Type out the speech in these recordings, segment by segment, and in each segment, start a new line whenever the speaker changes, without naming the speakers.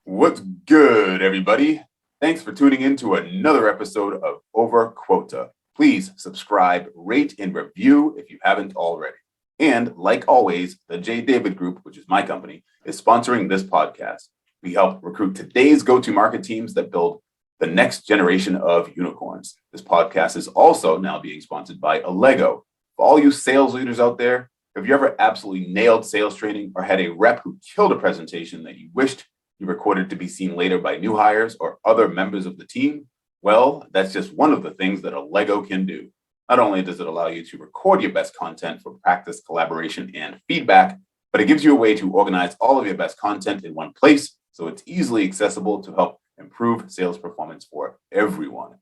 What's good, everybody? Thanks for tuning in to another episode of Over Quota. Please subscribe, rate, and review if you haven't already. And like always, the J. David Group, which is my company, is sponsoring this podcast. We help recruit today's go-to-market teams that build the next generation of unicorns. This podcast is also now being sponsored by Allego. For all you sales leaders out there, have you ever absolutely nailed sales training or had a rep who killed a presentation that you wished you recorded to be seen later by new hires or other members of the team? Well, that's just one of the things that Allego can do. Not only does it allow you to record your best content for practice, collaboration, and feedback, but it gives you a way to organize all of your best content in one place so it's easily accessible to help improve sales performance for everyone.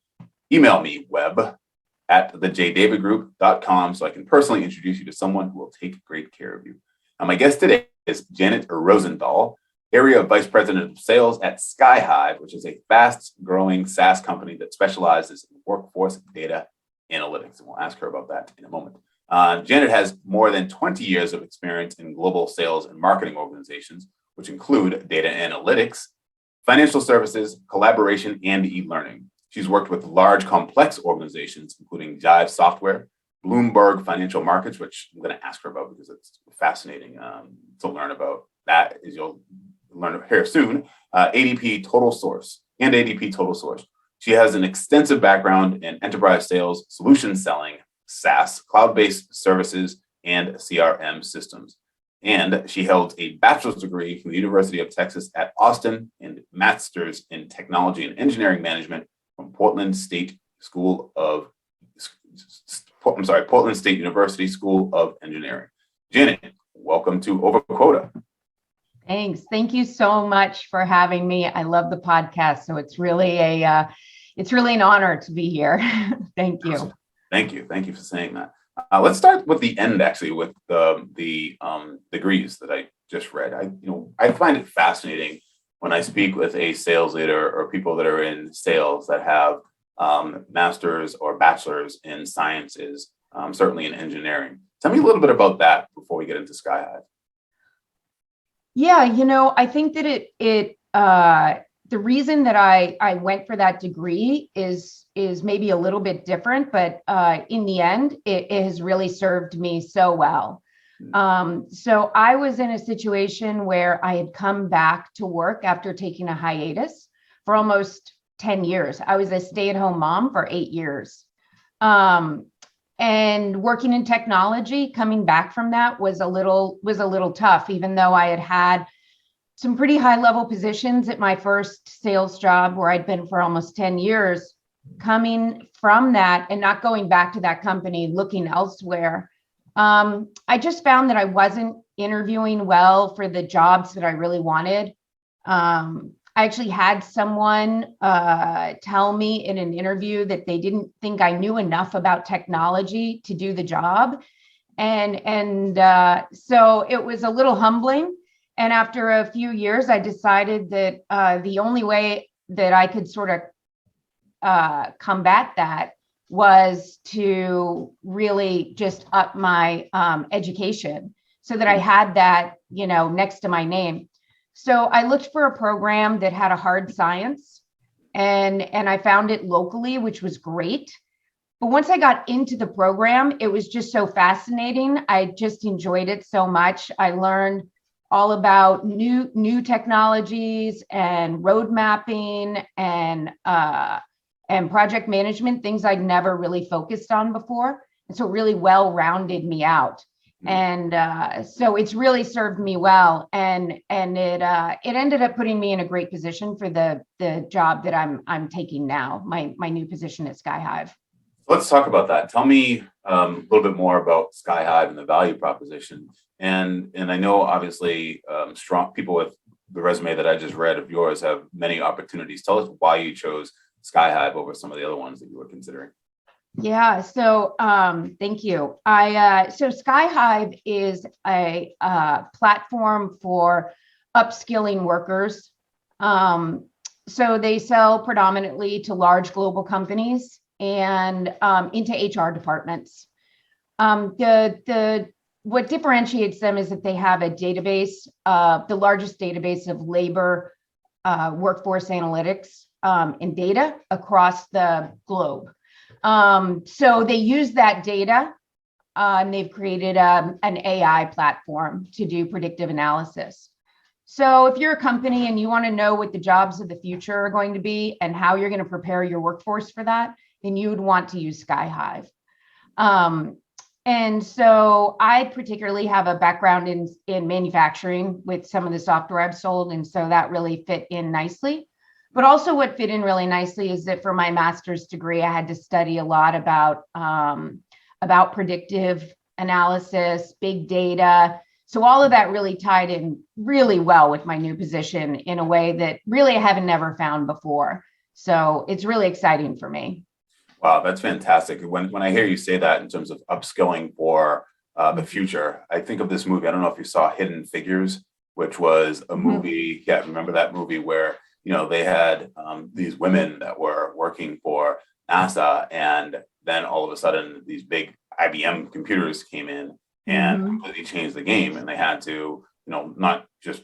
Email me, web@thejdavidgroup.com, so I can personally introduce you to someone who will take great care of you. Now, my guest today is Janet Rosenthal, Area Vice President of Sales at SkyHive, which is a fast-growing SaaS company that specializes in workforce data analytics. And we'll ask her about that in a moment. Janet has more than 20 years of experience in global sales and marketing organizations, which include data analytics, financial services, collaboration, and e-learning. She's worked with large, complex organizations, including Jive Software, Bloomberg Financial Markets, which I'm going to ask her about because it's fascinating to learn about. That is, you'll learn here soon, ADP Total Source. She has an extensive background in enterprise sales, solution selling, SaaS, cloud-based services, and CRM systems. And she held a bachelor's degree from the University of Texas at Austin and master's in technology and engineering management from Portland State University School of Engineering. Janet, welcome to Over Quota.
Thanks. Thank you so much for having me. I love the podcast, so it's really an honor to be here. Thank you.
Thank you for saying that. Let's start with the end, actually, with the degrees that I just read. I find it fascinating when I speak with a sales leader or people that are in sales that have master's or bachelor's in sciences, certainly in engineering. Tell me a little bit about that before we get into SkyHive.
Yeah, I think that the reason that I went for that degree is maybe a little bit different, but in the end, it has really served me so well. So I was in a situation where I had come back to work after taking a hiatus for almost 10 years. I was a stay-at-home mom for 8 years. And working in technology, coming back from that was a little tough, even though I had some pretty high level positions at my first sales job where I'd been for almost 10 years. Coming from that and not going back to that company, looking elsewhere, I just found that I wasn't interviewing well for the jobs that I really wanted. I actually had someone tell me in an interview that they didn't think I knew enough about technology to do the job. And so it was a little humbling. And after a few years, I decided that the only way that I could sort of combat that was to really just up my education so that I had that, next to my name. So I looked for a program that had a hard science and I found it locally, which was great. But once I got into the program, it was just so fascinating. I just enjoyed it so much. I learned all about new technologies and road mapping and project management, things I'd never really focused on before. And so it really well-rounded me out. And so it's really served me well. And it ended up putting me in a great position for the job that I'm taking now, my new position at SkyHive.
Let's talk about that. Tell me a little bit more about SkyHive and the value proposition. And I know obviously strong people with the resume that I just read of yours have many opportunities. Tell us why you chose SkyHive over some of the other ones that you were considering.
Yeah, so thank you. So SkyHive is a platform for upskilling workers. So they sell predominantly to large global companies and into HR departments. What differentiates them is that they have a database, the largest database of labor workforce analytics and data across the globe. So they use that data and they've created an AI platform to do predictive analysis. So if you're a company and you want to know what the jobs of the future are going to be and how you're going to prepare your workforce for that, then you would want to use SkyHive. And so I particularly have a background in manufacturing with some of the software I've sold. And so that really fit in nicely. But also what fit in really nicely is that for my master's degree, I had to study a lot about predictive analysis, big data. So all of that really tied in really well with my new position in a way that really I haven't never found before. So it's really exciting for me.
Wow, that's fantastic. When I hear you say that in terms of upskilling for the future, I think of this movie. I don't know if you saw Hidden Figures, which was a movie. Yeah, remember that movie where, you know, they had these women that were working for NASA, and then all of a sudden these big IBM computers came in and completely changed the game, and they had to, you know, not just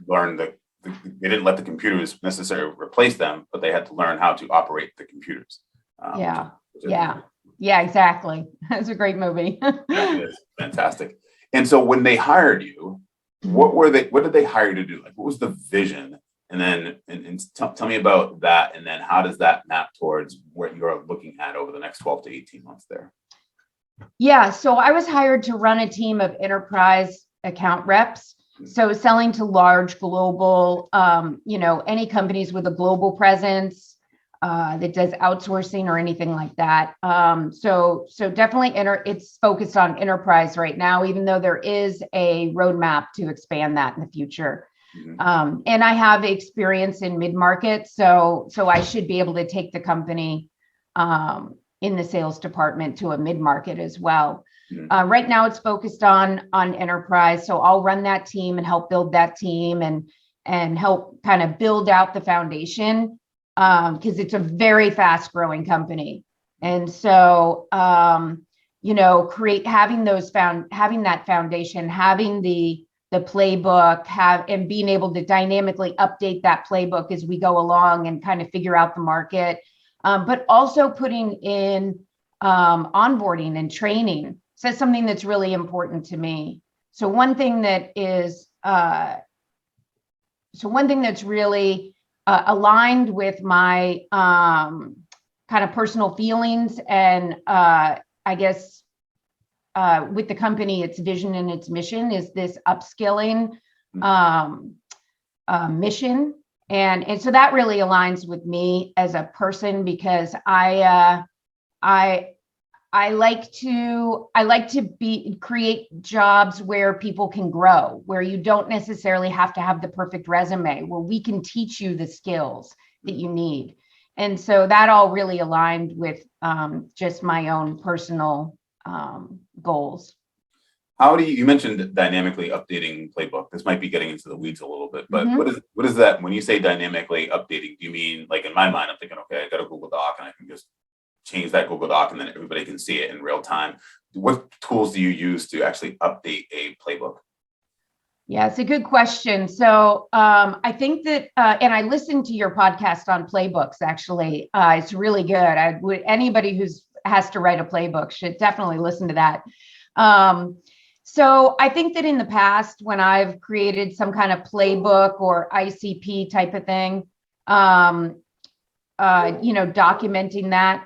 learn they didn't let the computers necessarily replace them, but they had to learn how to operate the computers.
Yeah, exactly. That's a great movie.
Yeah, it is fantastic. And so when they hired you, what did they hire you to do? Like, what was the vision? And then tell me about that. And then how does that map towards what you're looking at over the next 12 to 18 months there?
Yeah, so I was hired to run a team of enterprise account reps. So selling to large global, any companies with a global presence that does outsourcing or anything like that. So definitely it's focused on enterprise right now, even though there is a roadmap to expand that in the future. And I have experience in mid-market, so I should be able to take the company in the sales department to a mid-market as well. Right now it's focused on enterprise. So I'll run that team and help build that team and help kind of build out the foundation because it's a very fast growing company. And so, having that foundation, having the playbook, and being able to dynamically update that playbook as we go along and kind of figure out the market, but also putting in onboarding and training. So that's something that's really important to me. So one thing that's really aligned with my kind of personal feelings and I guess with the company, its vision and its mission is this upskilling mission. And so that really aligns with me as a person because I like to create jobs where people can grow, where you don't necessarily have to have the perfect resume, where we can teach you the skills that you need. And so that all really aligned with just my own personal goals.
How do you mentioned dynamically updating playbook? This might be getting into the weeds a little bit, but what is that? When you say dynamically updating, do you mean, like, in my mind, I'm thinking, okay, I got a Google Doc and I can just change that Google Doc and then everybody can see it in real time. What tools do you use to actually update a playbook?
Yeah, it's a good question. So I think that, and I listened to your podcast on playbooks, actually. It's really good. Anybody has to write a playbook should definitely listen to that. So I think that in the past, when I've created some kind of playbook or ICP type of thing, documenting that,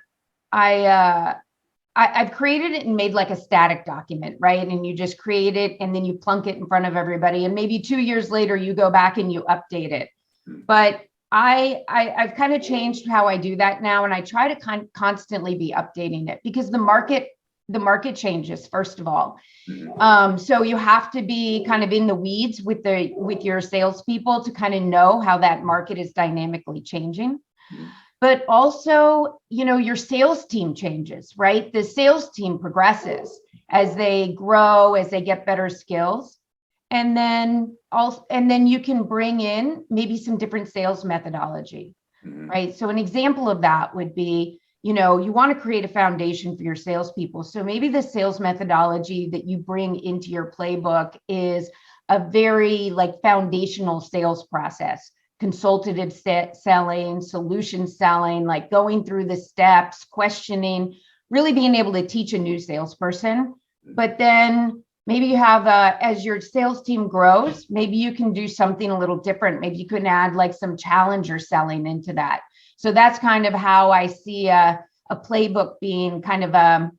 I've created it and made like a static document, right? And you just create it and then you plunk it in front of everybody. And maybe 2 years later, you go back and you update it. But I've kind of changed how I do that now. And I try to constantly be updating it because the market changes, first of all. So you have to be kind of in the weeds with your salespeople to kind of know how that market is dynamically changing. But also, your sales team changes, right? The sales team progresses as they grow, as they get better skills. And then you can bring in maybe some different sales methodology, right? So an example of that would be, you want to create a foundation for your salespeople. So maybe the sales methodology that you bring into your playbook is a very foundational sales process. consultative selling, solution selling, like going through the steps, questioning, really being able to teach a new salesperson. But then maybe you have, as your sales team grows, maybe you can do something a little different. Maybe you can add like some challenger selling into that. So that's kind of how I see a playbook being kind of a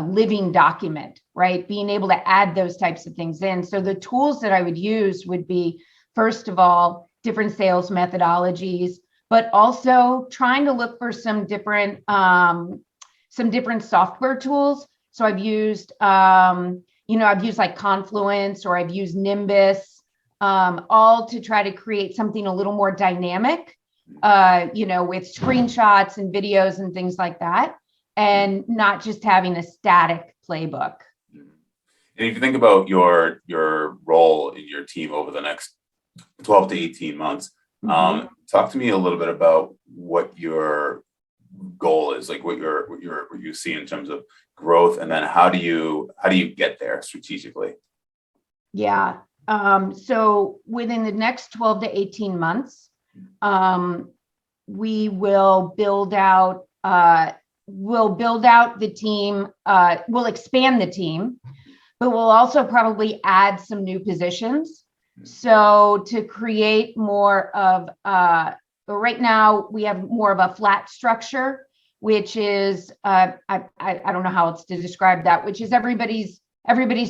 living document, right? Being able to add those types of things in. So the tools that I would use would be, first of all, different sales methodologies, but also trying to look for some different software tools. So I've used, I've used like Confluence, or I've used Nimbus, all to try to create something a little more dynamic, with screenshots and videos and things like that, and not just having a static playbook.
And if you think about your role in your team over the next 12 to 18 months, talk to me a little bit about what your goal is, like what you see in terms of growth, and then how do you get there strategically?
Yeah. So within the next 12 to 18 months, we will build out the team, we'll expand the team, but we'll also probably add some new positions. So to create more of, right now we have more of a flat structure, which is, I don't know how else to describe that, which is everybody's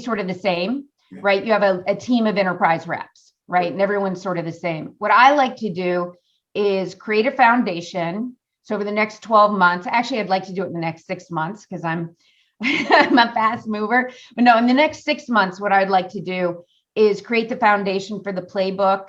sort of the same, right? You have a team of enterprise reps, right? And everyone's sort of the same. What I like to do is create a foundation. So over the next 12 months, actually, I'd like to do it in the next 6 months because I'm a fast mover. But no, in the next 6 months, what I'd like to do is create the foundation for the playbook,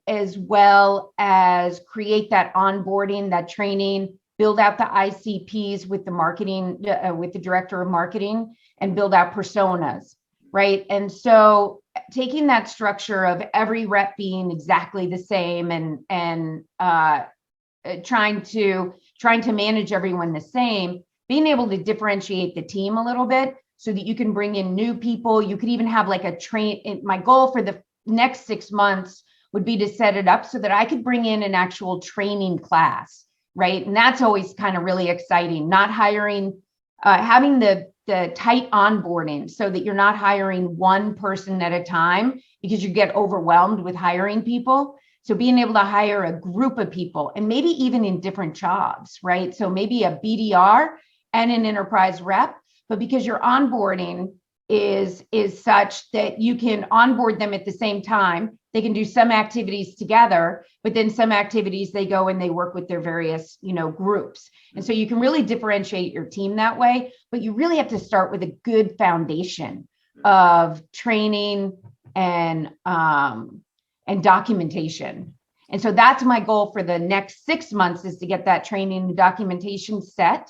as well as create that onboarding, that training, build out the ICPs with the marketing, with the director of marketing, and build out personas, right? And so taking that structure of every rep being exactly the same and trying to manage everyone the same, being able to differentiate the team a little bit so that you can bring in new people. You could even have like my goal for the next 6 months would be to set it up so that I could bring in an actual training class, right? And that's always kind of really exciting, not hiring, having the tight onboarding so that you're not hiring one person at a time because you get overwhelmed with hiring people. So being able to hire a group of people, and maybe even in different jobs, right? So maybe a BDR and an enterprise rep, but because your onboarding is such that you can onboard them at the same time, they can do some activities together, but then some activities they go and they work with their various, groups. And so you can really differentiate your team that way, but you really have to start with a good foundation of training and documentation. And so that's my goal for the next 6 months, is to get that training and documentation set.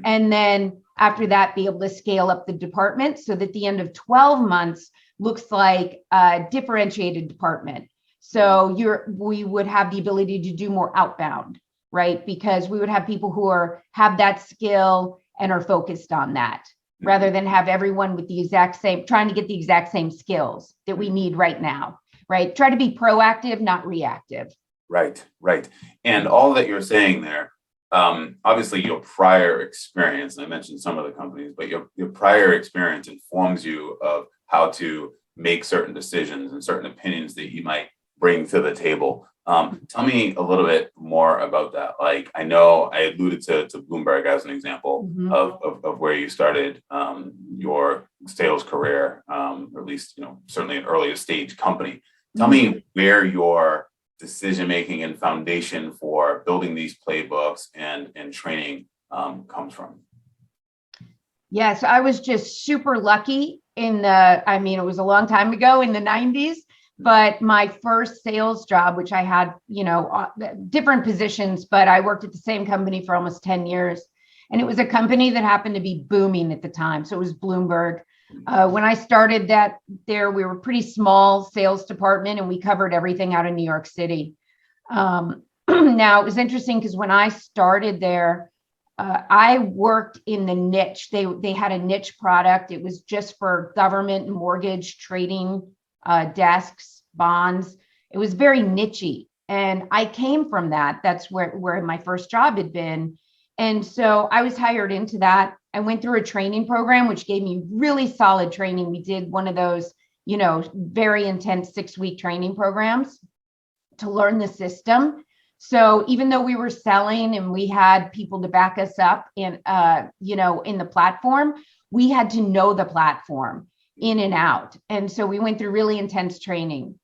And then after that, be able to scale up the department so that the end of 12 months looks like a differentiated department. So we would have the ability to do more outbound, right? Because we would have people who have that skill and are focused on that, rather than have everyone with trying to get the exact same skills that we need right now, right? Try to be proactive, not reactive.
Right. And all that you're saying there, obviously your prior experience, and I mentioned some of the companies, but your prior experience informs you of how to make certain decisions and certain opinions that you might bring to the table. Tell me a little bit more about that. Like, I know I alluded to Bloomberg as an example of where you started your sales career, or at least, certainly an earlier stage company. Tell me where your decision-making and foundation for building these playbooks and training comes from.
Yes, I was just super lucky it was a long time ago in the 90s, but my first sales job, which I had, different positions, but I worked at the same company for almost 10 years. And it was a company that happened to be booming at the time. So it was Bloomberg. When I started we were a pretty small sales department, and we covered everything out of New York City. Now, it was interesting because when I started there, I worked in the niche. They had a niche product. It was just for government and mortgage trading, desks, bonds. It was very nichey. And I came from that. That's where my first job had been. And so I was hired into that. I went through a training program, which gave me really solid training. We did one of those, very intense 6-week training programs to learn the system. So even though we were selling and we had people to back us up in the platform, we had to know the platform in and out. And so we went through really intense training.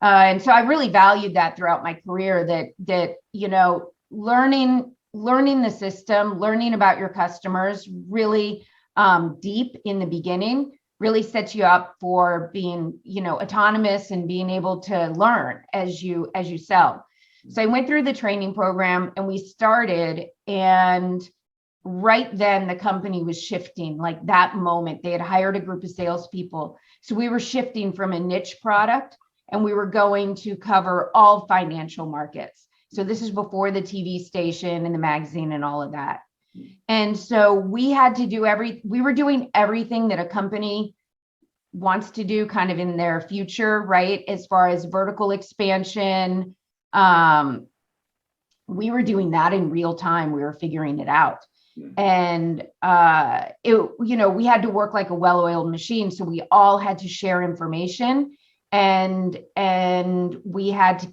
And so I really valued that throughout my career, that learning the system, learning about your customers really deep in the beginning really sets you up for being, autonomous and being able to learn as you sell. So I went through the training program and we started, and right then the company was shifting. Like that moment, they had hired a group of salespeople. So we were shifting from a niche product and we were going to cover all financial markets. So this is before the TV station and the magazine and all of that. And so we had to we were doing everything that a company wants to do kind of in their future, right? As far as vertical expansion, we were doing that in real time. We were figuring it out. And we had to work like a well-oiled machine. So we all had to share information, and we had to,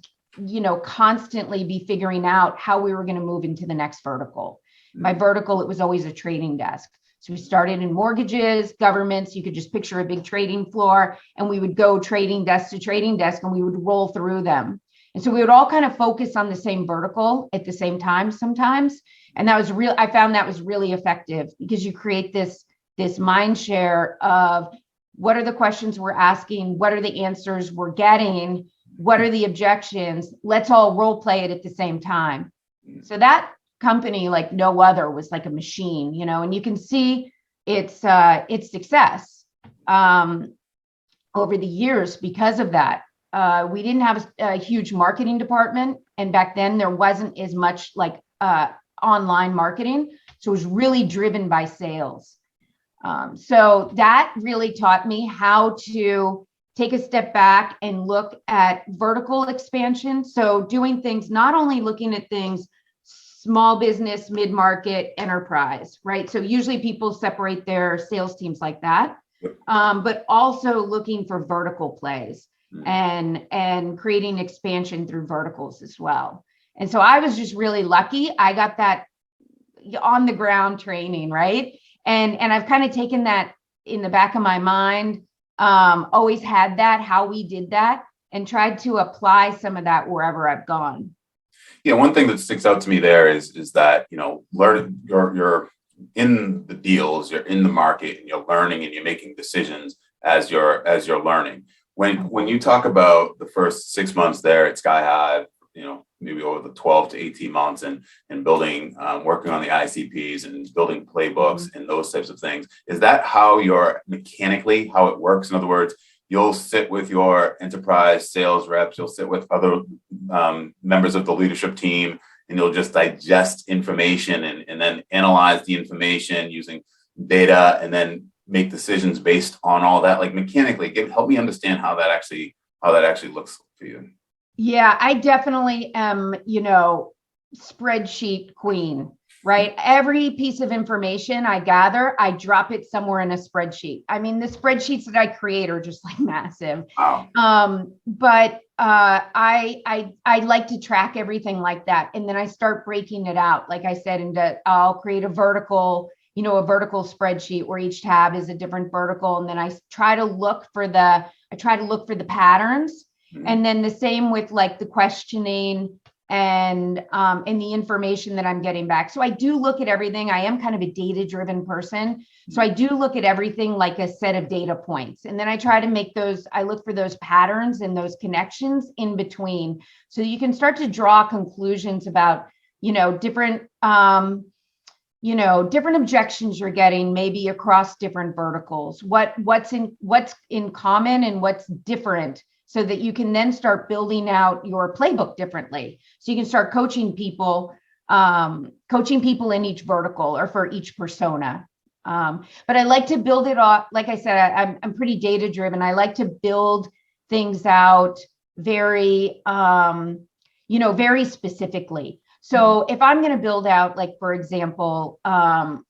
constantly be figuring out how we were going to move into the next vertical. My vertical, it was always a trading desk. So we started in mortgages, governments. You could just picture a big trading floor, and we would go trading desk to trading desk, and we would roll through them. And so we would all kind of focus on the same vertical at the same time sometimes. And that was I found that was really effective, because you create this mind share of what are the questions we're asking, what are the answers we're getting, what are the objections, let's all role play it at the same time. So that company, like no other, was like a machine, and you can see its success over the years because of that. We didn't have a huge marketing department, and back then there wasn't as much like online marketing, so it was really driven by sales. So that really taught me how to take a step back and look at vertical expansion. So doing things, not only looking at things small business, mid-market, enterprise, right? So usually people separate their sales teams like that, but also looking for vertical plays and creating expansion through verticals as well. And so I was just really lucky. I got that on the ground training, right? And I've kind of taken that in the back of my mind, always had that, how we did that, and tried to apply some of that wherever I've gone.
Yeah, one thing that sticks out to me there is that, learning, you're in the deals, you're in the market, and you're learning and you're making decisions as you're learning. When you talk about the first 6 months there at Sky Hive, maybe over the 12 to 18 months and building, working on the ICPs and building playbooks and those types of things, is that how mechanically how it works? In other words, you'll sit with your enterprise sales reps, you'll sit with other members of the leadership team, and you'll just digest information and then analyze the information using data and then make decisions based on all that. Like mechanically, help me understand how that actually looks for you.
Yeah, I definitely am, spreadsheet queen, right? Every piece of information I gather, I drop it somewhere in a spreadsheet. I mean, the spreadsheets that I create are just like massive.
Wow.
But I like to track everything like that. And then I start breaking it out. Like I said, I'll create a vertical spreadsheet where each tab is a different vertical. And then I try to look for the patterns. And then the same with like the questioning and the information that I'm getting back. So I do look at everything. I am kind of a data-driven person. So I do look at everything like a set of data points. And then I try to I look for those patterns and those connections in between. So you can start to draw conclusions about, different objections you're getting maybe across different verticals, what's in common and what's different, so that you can then start building out your playbook differently. So you can start coaching people in each vertical or for each persona. But I like to build it off. Like I said, I'm pretty data driven. I like to build things out very, very specifically. So if I'm going to build out, like, for example, I'm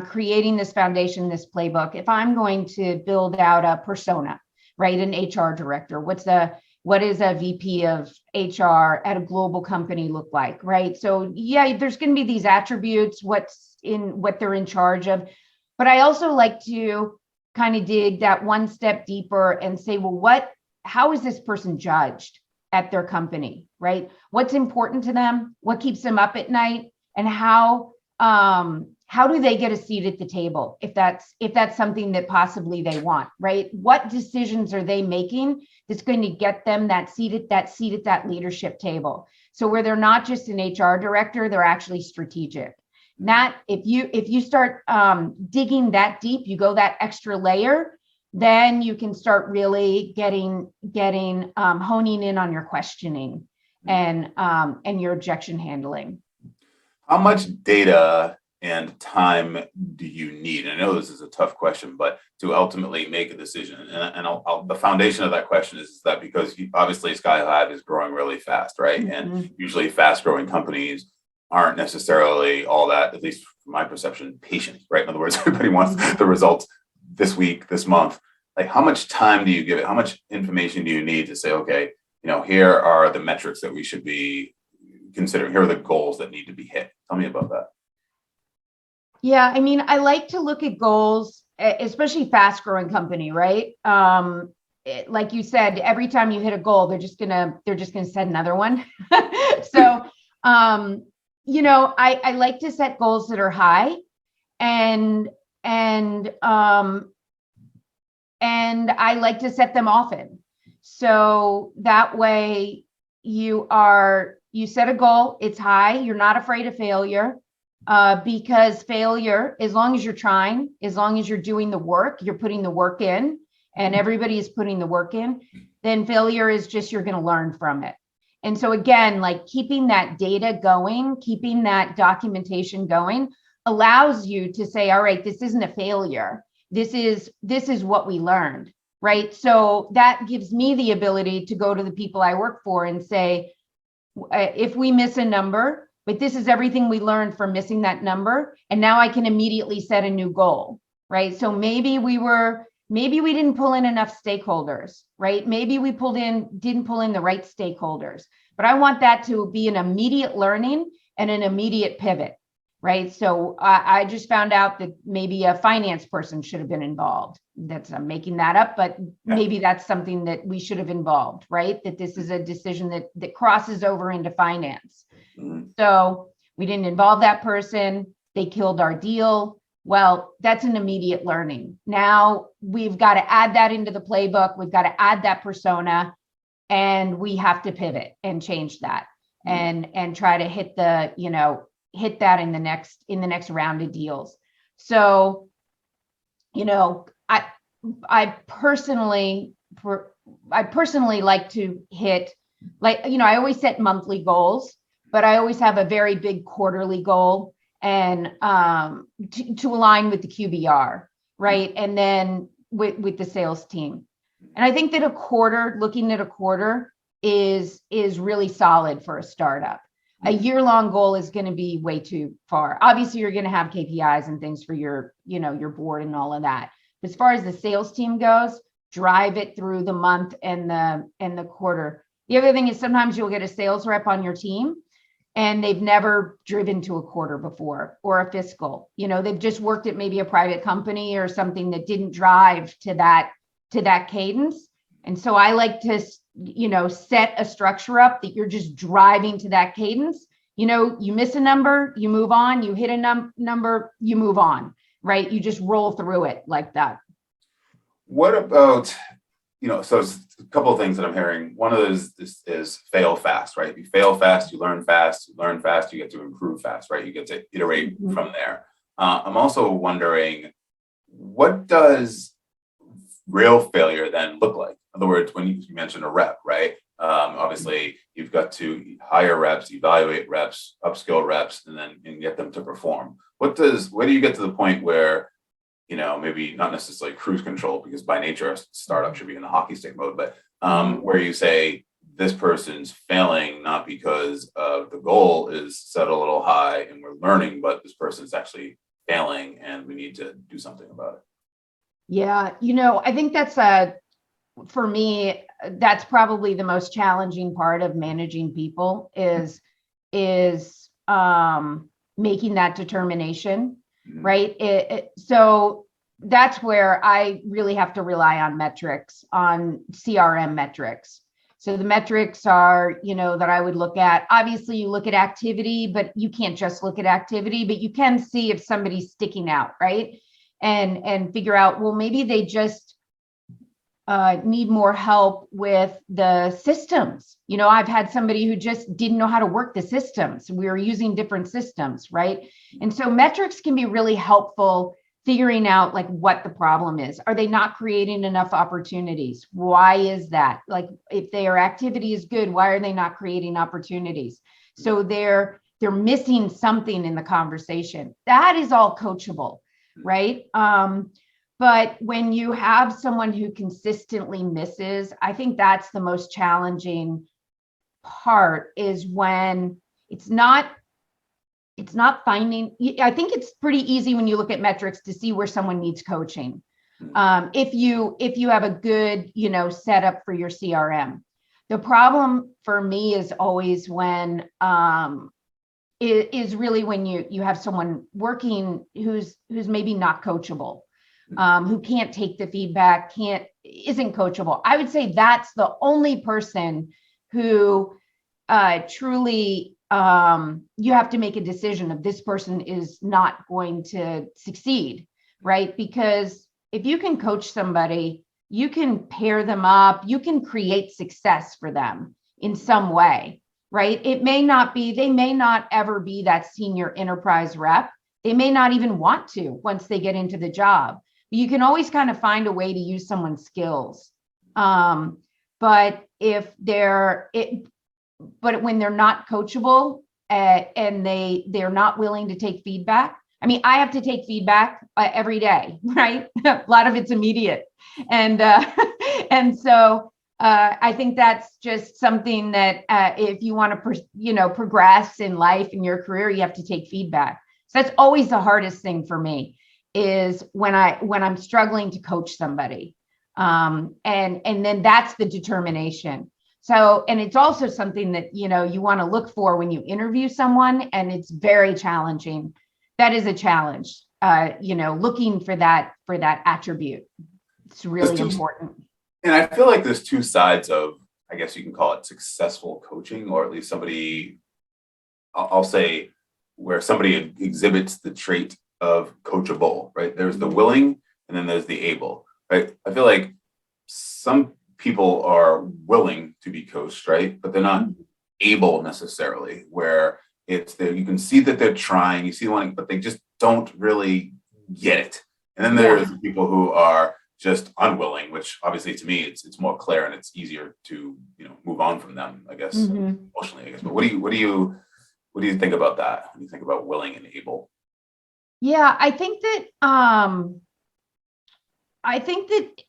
creating this foundation, this playbook. If I'm going to build out a persona, right, an HR director, what is a VP of HR at a global company look like, right? So yeah, there's going to be these attributes, what they're in charge of. But I also like to kind of dig that one step deeper and say, well, how is this person judged at their company, right? What's important to them? What keeps them up at night? And how do they get a seat at the table if that's something that possibly they want, right? What decisions are they making that's going to get them that seat at that leadership table? So where they're not just an HR director, they're actually strategic. That if you start digging that deep, you go that extra layer, then you can start really getting honing in on your questioning and your objection handling.
How much data and time do you need? And I know this is a tough question, but to ultimately make a decision, and the foundation of that question is that because obviously Sky Hive is growing really fast, right? Mm-hmm. And usually fast-growing companies aren't necessarily all that, at least from my perception, patient, right? In other words, everybody wants the results this week, this month. Like, how much time do you give it? How much information do you need to say, okay, here are the metrics that we should be considering. Here are the goals that need to be hit. Tell me about that.
Yeah, I mean, I like to look at goals, especially fast-growing company, right? Like you said, every time you hit a goal, they're just gonna set another one. So, I like to set goals that are high, and I like to set them often. So that way you set a goal, it's high, you're not afraid of failure, because failure, as long as you're trying, as long as you're doing the work, you're putting the work in, and everybody is putting the work in, then failure is just, you're going to learn from it. And so again, like, keeping that data going, keeping that documentation going allows you to say, all right, this isn't a failure. This is what we learned, right? So that gives me the ability to go to the people I work for and say, if we miss a number, but this is everything we learned from missing that number, and now I can immediately set a new goal, right? So maybe we didn't pull in enough stakeholders, right? Maybe we didn't pull in the right stakeholders, but I want that to be an immediate learning and an immediate pivot, right? So I just found out that maybe a finance person should have been involved. I'm making that up, but maybe that's something that we should have involved, right? That this is a decision that crosses over into finance. Mm-hmm. So we didn't involve that person. They killed our deal. Well, that's an immediate learning. Now we've got to add that into the playbook. We've got to add that persona, and we have to pivot and change that, and try to hit that in the next round of deals. So, I personally like to hit, I always set monthly goals, but I always have a very big quarterly goal, and to align with the QBR, right? And then with the sales team. And I think that looking at a quarter is really solid for a startup. A year-long goal is going to be way too far. Obviously, you're going to have KPIs and things for your board and all of that. But as far as the sales team goes, drive it through the month and the quarter. The other thing is, sometimes you'll get a sales rep on your team and they've never driven to a quarter before, or a fiscal. They've just worked at maybe a private company or something that didn't drive to that cadence. And so I like to set a structure up that you're just driving to that cadence. You miss a number, you move on. You hit a number, you move on, right? You just roll through it like that.
What about, so it's a couple of things that I'm hearing. One of those is fail fast, right? You fail fast, you learn fast, you get to improve fast, right? You get to iterate from there. I'm also wondering, what does real failure then look like? In other words, when you mentioned a rep, right? Obviously, you've got to hire reps, evaluate reps, upskill reps, and get them to perform. Where do you get to the point where, maybe not necessarily cruise control, because by nature a startup should be in a hockey stick mode, but where you say this person's failing not because of the goal is set a little high and we're learning, but this person's actually failing and we need to do something about it.
Yeah, I think for me, that's probably the most challenging part of managing people is making that determination, right? So that's where I really have to rely on metrics, on CRM metrics. So the metrics are, that I would look at. Obviously, you look at activity, but you can't just look at activity, but you can see if somebody's sticking out, right? And figure out, well, maybe they just need more help with the systems. I've had somebody who just didn't know how to work the systems. We were using different systems, right? And so metrics can be really helpful figuring out like what the problem is. Are they not creating enough opportunities? Why is that? Like if their activity is good, why are they not creating opportunities? So they're missing something in the conversation. That is all coachable, right? But when you have someone who consistently misses, I think that's the most challenging part, is when it's not finding. I think it's pretty easy when you look at metrics to see where someone needs coaching. If you have a good, setup for your CRM. The problem for me is always when is really when you have someone working who's maybe not coachable, who can't take the feedback, isn't coachable. I would say that's the only person who truly you have to make a decision of this person is not going to succeed, right? Because if you can coach somebody, you can pair them up, you can create success for them in some way, right? They may not ever be that senior enterprise rep. They may not even want to once they get into the job. But you can always kind of find a way to use someone's skills. But when they're not coachable and they're not willing to take feedback. I mean, I have to take feedback every day, right? A lot of it's immediate. And so I think that's just something that if you want to, progress in life, in your career, you have to take feedback. So that's always the hardest thing for me, is when I'm struggling to coach somebody. And then that's the determination. So, and it's also something that, you want to look for when you interview someone, and it's very challenging. That is a challenge, looking for that attribute. It's really important.
And I feel like there's two sides of, I guess you can call it successful coaching, or at least somebody, I'll say, where somebody exhibits the trait of coachable, right? There's the willing, and then there's the able, right? I feel like some people are willing to be coached, right? But they're not able necessarily, where it's there. You can see that they're trying, you see one, but they just don't really get it. And then there's people who are just unwilling, which obviously to me, it's more clear and it's easier to, move on from them, I guess, emotionally, I guess. But what do you think about that? What do you think about willing and able?
Yeah, I think that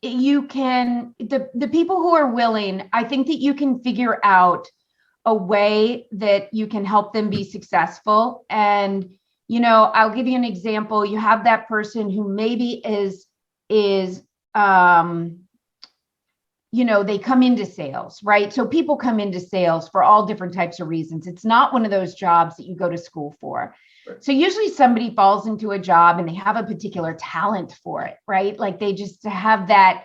you can, the people who are willing, I think that you can figure out a way that you can help them be successful. And, I'll give you an example. You have that person who maybe is they come into sales, right? So people come into sales for all different types of reasons. It's not one of those jobs that you go to school for. Right. So usually somebody falls into a job and they have a particular talent for it, right? Like they just have that,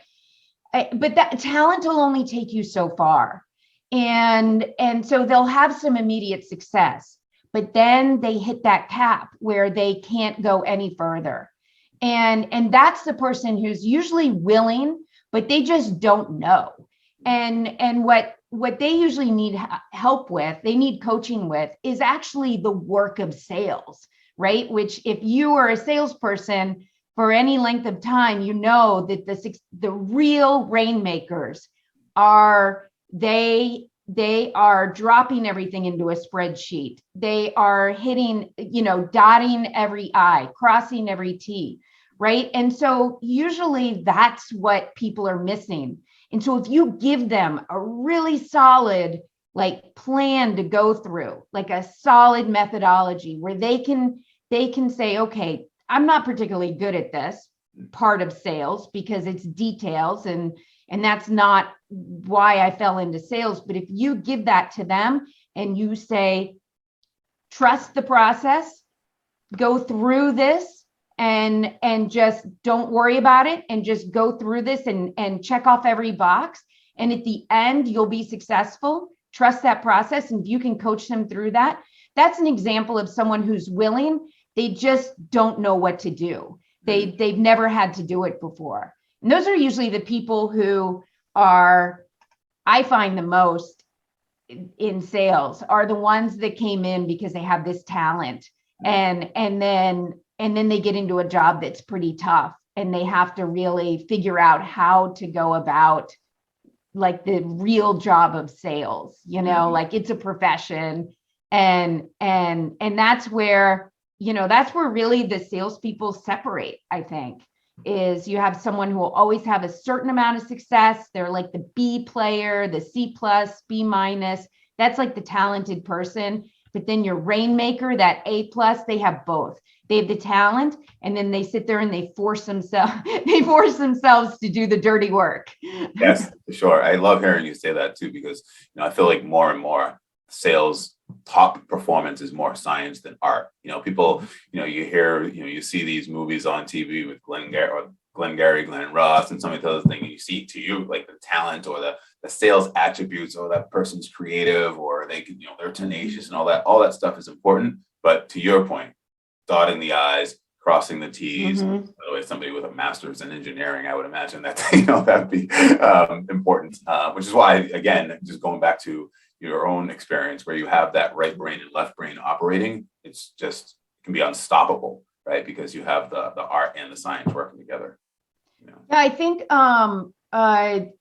but that talent will only take you so far. And so they'll have some immediate success, but then they hit that cap where they can't go any further. And that's the person who's usually willing, but they just don't know. And what they usually need help with, they need coaching with, is actually the work of sales, right? Which if you are a salesperson for any length of time, you know that the real rainmakers are, they are dropping everything into a spreadsheet. They are hitting, dotting every I, crossing every T, right? And so usually that's what people are missing, And so if you give them a really solid like plan to go through, like a solid methodology where they can say, okay, I'm not particularly good at this part of sales because it's details, and that's not why I fell into sales. But if you give that to them and you say, trust the process, go through this, and just don't worry about it, and just go through this and check off every box, and at the end you'll be successful. Trust that process, and if you can coach them through that, that's an example of someone who's willing. They just don't know what to do. They've never had to do it before. And those are usually the people who are, I find, the most in sales, are the ones that came in because they have this talent, and then they get into a job that's pretty tough, and they have to really figure out how to go about like the real job of sales, like it's a profession. And that's where, that's where really the salespeople separate, I think, is you have someone who will always have a certain amount of success. They're like the B player, the C plus, B minus. That's like the talented person. But then your rainmaker, that A plus, they have both. They have the talent, and then they sit there and they force themselves to do the dirty work.
Yes, for sure. I love hearing you say that too, because I feel like more and more sales top performance is more science than art. People, you hear, you see these movies on TV with Glenn Ross, and some of the other things, and you see to you like the talent or the sales attributes, or that person's creative, or they can, they're tenacious, and all that stuff is important. But to your point, dotting the I's, crossing the T's. By the way, somebody with a master's in engineering, I would imagine that that'd be important. Which is why, again, just going back to your own experience, where you have that right brain and left brain operating, it can be unstoppable, right? Because you have the art and the science working together.
Yeah, I think I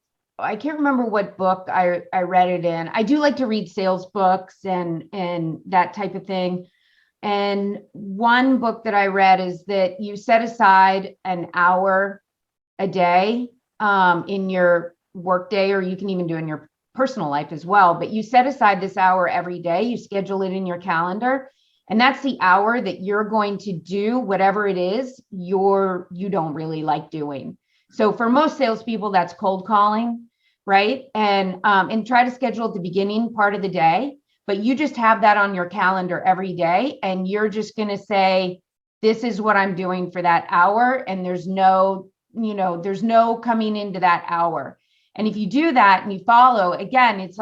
can't remember what book I read it in. I do like to read sales books and that type of thing. And one book that I read is that you set aside an hour a day in your work day, or you can even do it in your personal life as well. But you set aside this hour every day, you schedule it in your calendar, and that's the hour that you're going to do whatever it is you don't really like doing. So for most salespeople, that's cold calling, right? And try to schedule at the beginning part of the day. But you just have that on your calendar every day, and you're just going to say, this is what I'm doing for that hour. And there's no coming into that hour. And if you do that and you follow, again, it's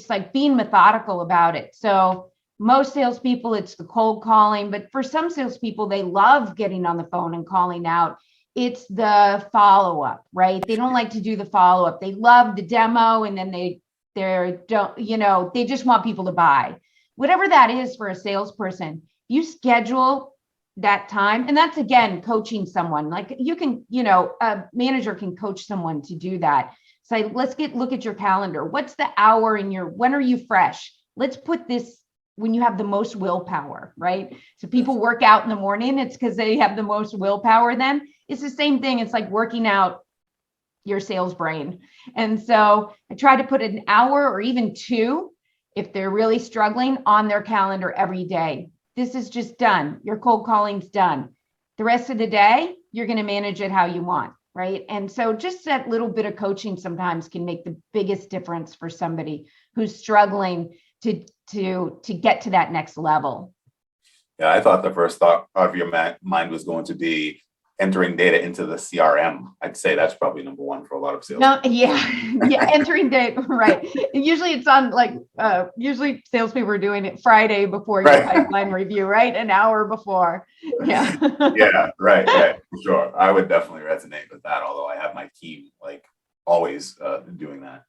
like being methodical about it. So most salespeople, it's the cold calling, but for some salespeople, they love getting on the phone and calling out. It's the follow-up, right? They don't like to do the follow-up. They love the demo, and then they just want people to buy. Whatever that is for a salesperson, you schedule that time. And that's, again, coaching someone. Like you can, a manager can coach someone to do that. Say, look at your calendar. What's the hour when are you fresh? Let's put this when you have the most willpower, right? So people work out in the morning. It's because they have the most willpower then. It's the same thing. It's like working out your sales brain. And so I try to put an hour or even 2, if they're really struggling, on their calendar every day. This is just done. Your cold calling's done. The rest of the day, you're going to manage it how you want, right? And so just that little bit of coaching sometimes can make the biggest difference for somebody who's struggling to get to that next level.
Yeah, I thought the first thought of your mind was going to be entering data into the CRM. I'd say that's probably number one for a lot of sales.
No, yeah, entering data, right. Usually it's on usually salespeople are doing it Friday before your pipeline review, right? An hour before. Yeah.
Yeah, right, for sure. I would definitely resonate with that, although I have my team always doing that.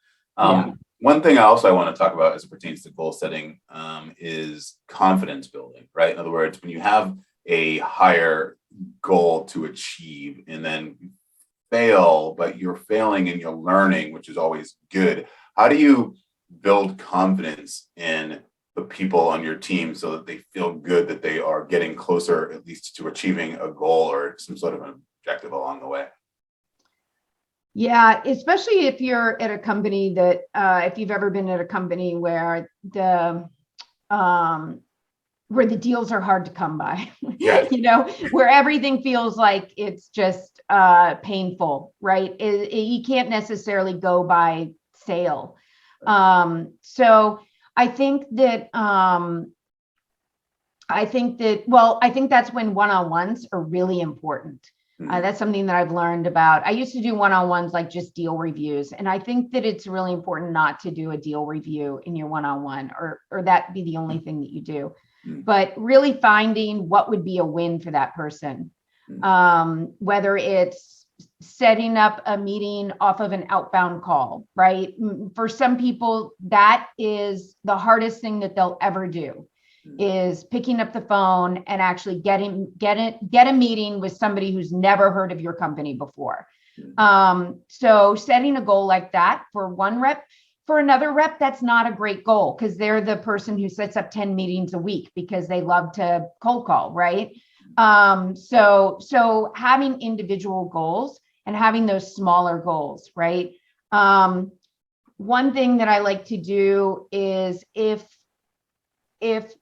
One thing I want to talk about as it pertains to goal setting is confidence building, right? In other words, when you have a higher goal to achieve and then fail, but you're failing and you're learning, which is always good. How do you build confidence in the people on your team so that they feel good that they are getting closer, at least to achieving a goal or some sort of an objective along the way?
Yeah, especially if you're at a company that, if you've ever been at a company um, where the deals are hard to come by,
Yes.
where everything feels like it's just painful, right? You can't necessarily go by sale. So I think that I think that's when one-on-ones are really important. That's something that I've learned about. I used to do one-on-ones like just deal reviews. And I think that it's really important not to do a deal review in your one-on-one, or that be the only thing that you do, but really finding what would be a win for that person. Whether it's setting up a meeting off of an outbound call, right? For some people, that is the hardest thing that they'll ever do, is picking up the phone and actually get a meeting with somebody who's never heard of your company before. So setting a goal like that for one rep. For another rep, that's not a great goal, because they're the person who sets up 10 meetings a week because they love to cold call, right? So having individual goals and having those smaller goals, right? One thing that I like to do is if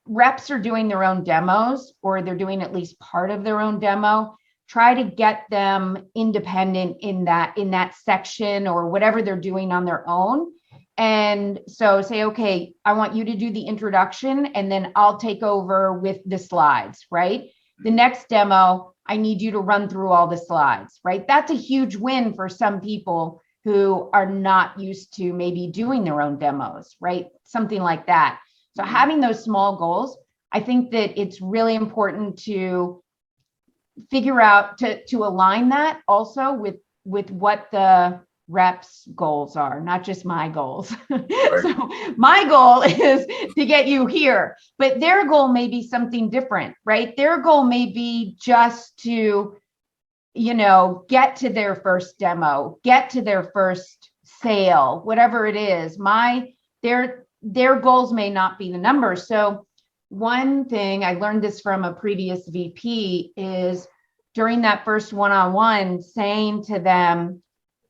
reps are doing their own demos, or they're doing at least part of their own demo, try to get them independent in that section or whatever they're doing on their own. And so say, okay, I want you to do the introduction, and then I'll take over with the slides, right? The next demo, I need you to run through all the slides, right? That's a huge win for some people who are not used to maybe doing their own demos, right? Something like that. So having those small goals, I think that it's really important to figure out, to align that also with what the reps' goals are, not just my goals. Right. So my goal is to get you here, but their goal may be something different, right? Their goal may be just to, get to their first demo, get to their first sale, whatever it is. Their goals may not be the numbers. So one thing I learned this from a previous VP is during that first one-on-one, saying to them,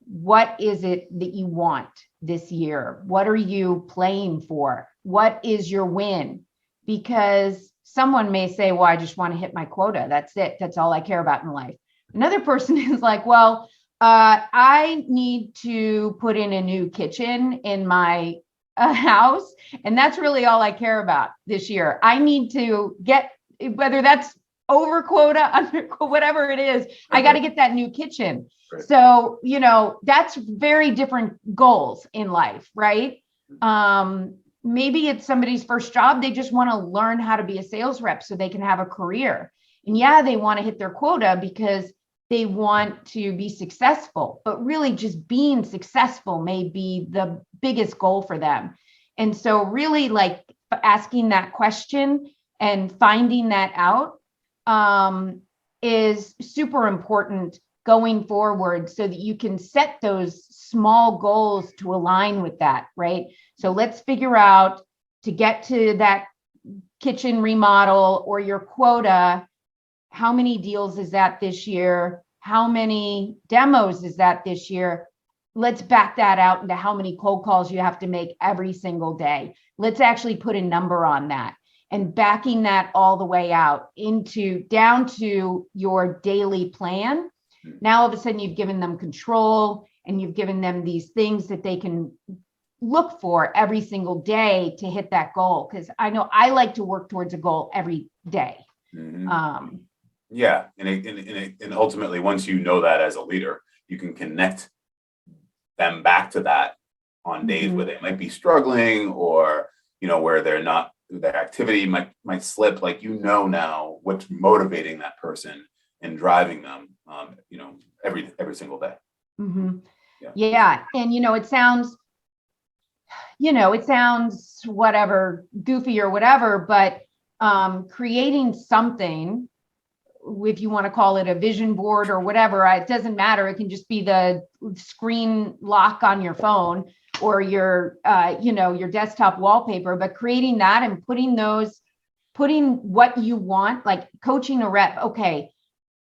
what is it that you want this year? What are you playing for? What is your win? Because someone may say, well, I just want to hit my quota. That's it. That's all I care about in life. Another person is like, well, I need to put in a new kitchen in my house, and that's really all I care about this year. I need to get, whether that's over quota, under whatever it is, I got to get that new kitchen. Right. So, that's very different goals in life, right? Maybe it's somebody's first job. They just want to learn how to be a sales rep so they can have a career. And yeah, they want to hit their quota because they want to be successful, but really just being successful may be the biggest goal for them. And so really, like, asking that question and finding that out is super important going forward, so that you can set those small goals to align with that, right? So let's figure out, to get to that kitchen remodel or your quota, how many deals is that this year? How many demos is that this year? Let's back that out into how many cold calls you have to make every single day. Let's actually put a number on that, and backing that all the way out down to your daily plan. Now, all of a sudden, you've given them control, and you've given them these things that they can look for every single day to hit that goal. Because I know I like to work towards a goal every day. Mm-hmm.
Yeah. And ultimately, once you know that as a leader, you can connect them back to that on days where they might be struggling, or, where they're not, their activity might slip. Like, now what's motivating that person and driving them, every single day.
Mm-hmm. Yeah. And, it sounds whatever, goofy or whatever, but creating something, if you want to call it a vision board or whatever, it doesn't matter. It can just be the screen lock on your phone, or your desktop wallpaper, but creating that and putting what you want, like coaching a rep. Okay,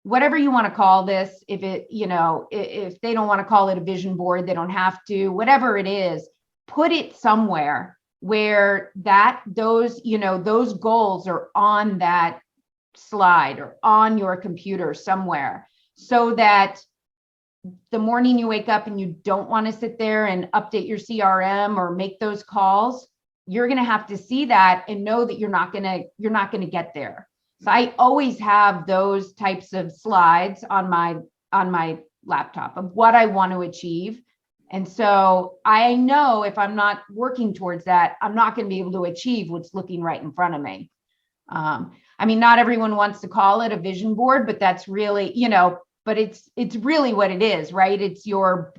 whatever you want to call this, if it, if they don't want to call it a vision board, they don't have to, whatever it is, put it somewhere where those goals are on that slide or on your computer somewhere, so that the morning you wake up and you don't want to sit there and update your CRM or make those calls, you're going to have to see that and know that you're not going to get there. So I always have those types of slides on my laptop of what I want to achieve. And so I know if I'm not working towards that, I'm not going to be able to achieve what's looking right in front of me. I mean, not everyone wants to call it a vision board, but that's really, but it's really what it is, right? It's your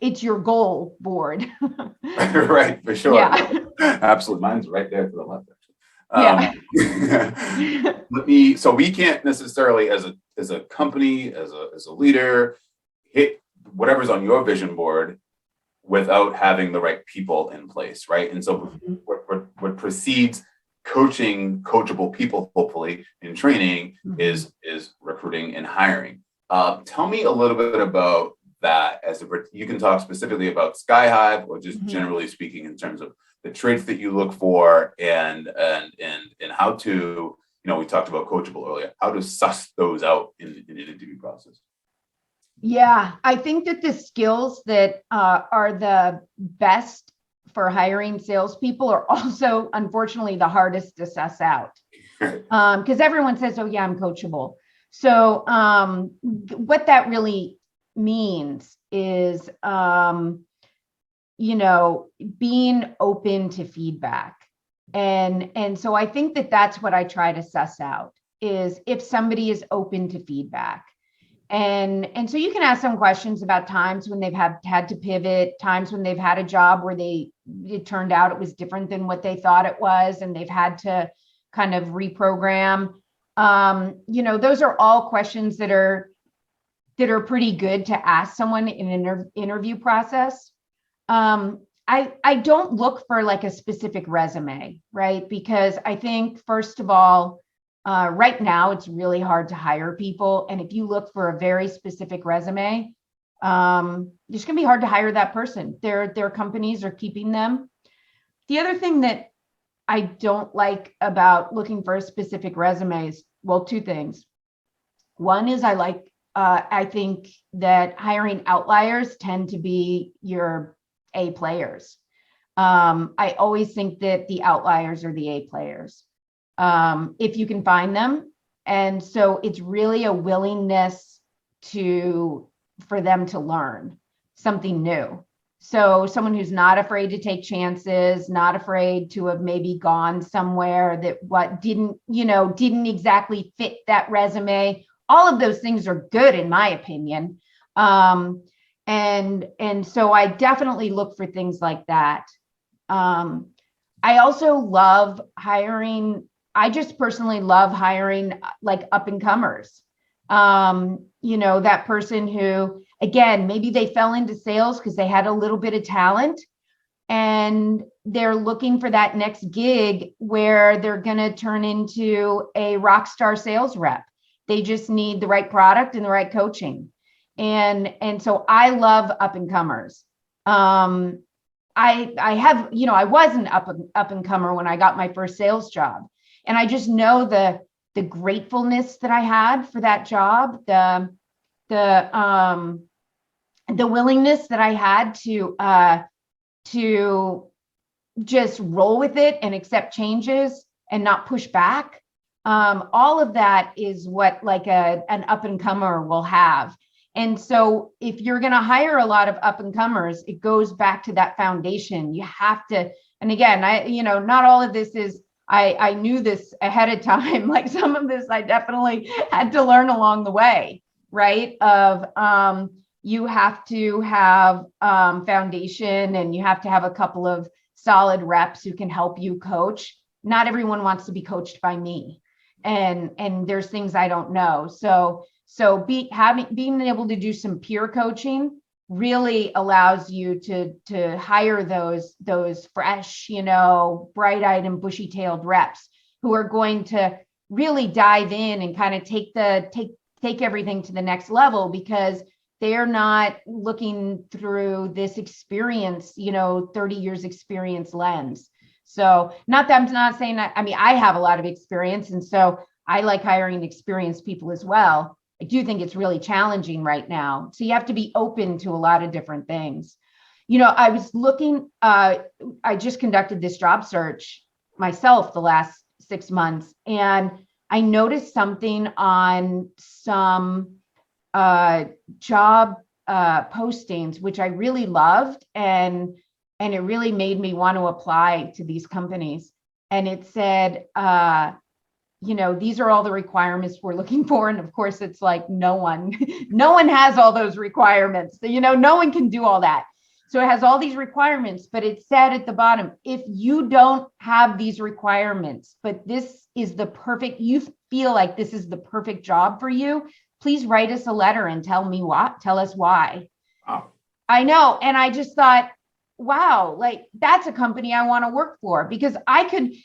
goal board.
Right, for sure.
Yeah.
Absolutely. Mine's right there to the left,
Yeah.
So we can't necessarily, as a company, as a leader, hit whatever's on your vision board without having the right people in place, right? And so what precedes coaching coachable people, hopefully in training, is recruiting and hiring. Tell me a little bit about that. You can talk specifically about Skyhive, or just generally speaking in terms of the traits that you look for, and how to, we talked about coachable earlier, how to suss those out in an interview process.
Yeah, I think that the skills that are the best for hiring salespeople are also, unfortunately, the hardest to suss out. Because everyone says, oh yeah, I'm coachable. So what that really means is, being open to feedback. And so I think that that's what I try to suss out, is if somebody is open to feedback. And so you can ask some questions about times when they've had to pivot, times when they've had a job where it turned out it was different than what they thought it was, and they've had to kind of reprogram. Those are all questions that are pretty good to ask someone in an interview process. I don't look for like a specific resume, right? Because I think, first of all, right now it's really hard to hire people. And if you look for a very specific resume, it's going to be hard to hire that person. Their companies are keeping them. The other thing that I don't like about looking for a specific resumes, well, two things. One is I think that hiring outliers tend to be your A players. I always think that the outliers are the A players, if you can find them. And so it's really a willingness for them to learn something new. So someone who's not afraid to take chances, not afraid to have maybe gone somewhere that didn't exactly fit that resume. All of those things are good, in my opinion. And so I definitely look for things like that. I also love hiring. I just personally love hiring like up and comers. That person who, again, maybe they fell into sales because they had a little bit of talent, and they're looking for that next gig where they're going to turn into a rock star sales rep. They just need the right product and the right coaching. And so I love up and comers. I was an up and comer when I got my first sales job. And I just know the gratefulness that I had for that job, the willingness that I had to just roll with it and accept changes and not push back. All of that is what like an up and comer will have. And so if you're going to hire a lot of up and comers, it goes back to that foundation. You have to, and again, not all of this is, I knew this ahead of time. Like some of this, I definitely had to learn along the way, right? You have to have foundation, and you have to have a couple of solid reps who can help you coach. Not everyone wants to be coached by me, and there's things I don't know. So being able to do some peer coaching really allows you to hire those fresh, bright-eyed and bushy-tailed reps who are going to really dive in and kind of take take everything to the next level because they're not looking through this experience, 30 years experience lens. So not that I'm not saying that, I mean, I have a lot of experience, and so I like hiring experienced people as well. I do think it's really challenging right now. So you have to be open to a lot of different things. I was looking, I just conducted this job search myself the last 6 months, and I noticed something on some job postings, which I really loved. And it really made me want to apply to these companies. And it said, these are all the requirements we're looking for. And of course, it's like no one has all those requirements. No one can do all that. So it has all these requirements, but it said at the bottom, if you don't have these requirements, but this is you feel like this is the perfect job for you, please write us a letter and tell us why.
Wow.
I know. And I just thought, wow, like that's a company I want to work for, because I could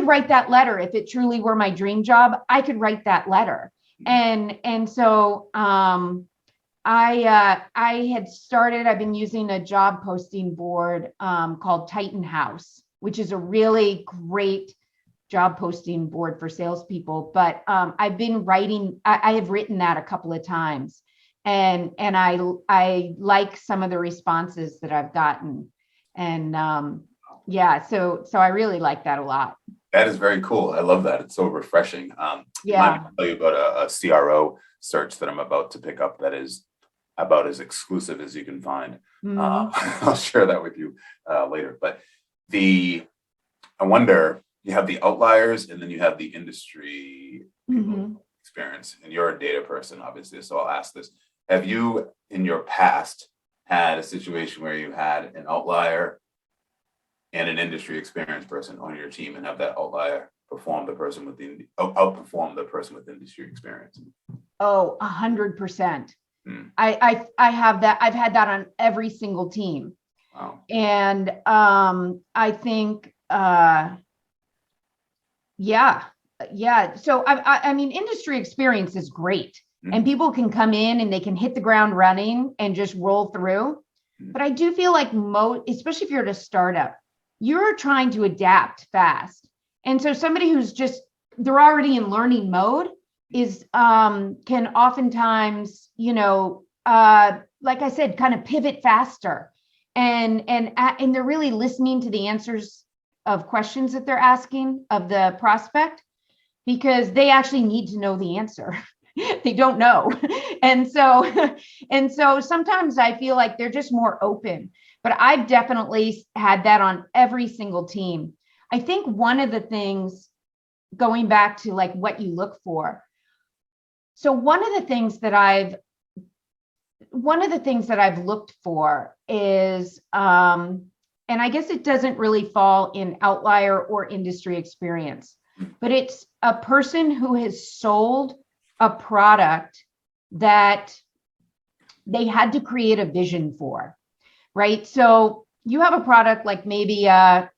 write that letter. If it truly were my dream job, I could write that letter. And so I've been using a job posting board called Titan House, which is a really great job posting board for salespeople. But I've been I have written that a couple of times, and I like some of the responses that I've gotten. And so I really like that a lot.
That is very cool. I love that. It's so refreshing.
Yeah.
Let me tell you about a CRO search that I'm about to pick up that is about as exclusive as you can find.
Mm-hmm.
I'll share that with you later. But I wonder, you have the outliers and then you have the industry experience, and you're a data person, obviously. So I'll ask this. Have you in your past had a situation where you had an outlier and an industry experienced person on your team, and have that outlier outperform the person with industry experience?
Oh, 100%. I have that. I've had that on every single team.
Wow.
And I think, yeah. So I mean, industry experience is great, and people can come in and they can hit the ground running and just roll through. But I do feel like especially if you're at a startup, you're trying to adapt fast. And so somebody who's they're already in learning mode can oftentimes, like I said, kind of pivot faster, and they're really listening to the answers of questions that they're asking of the prospect, because they actually need to know the answer. They don't know. And so sometimes I feel like they're just more open, but I've definitely had that on every single team. I think one of the things, going back to like what you look for. So one of the things that I've looked for is, and I guess it doesn't really fall in outlier or industry experience, but it's a person who has sold a product that they had to create a vision for, right? So you have a product like maybe a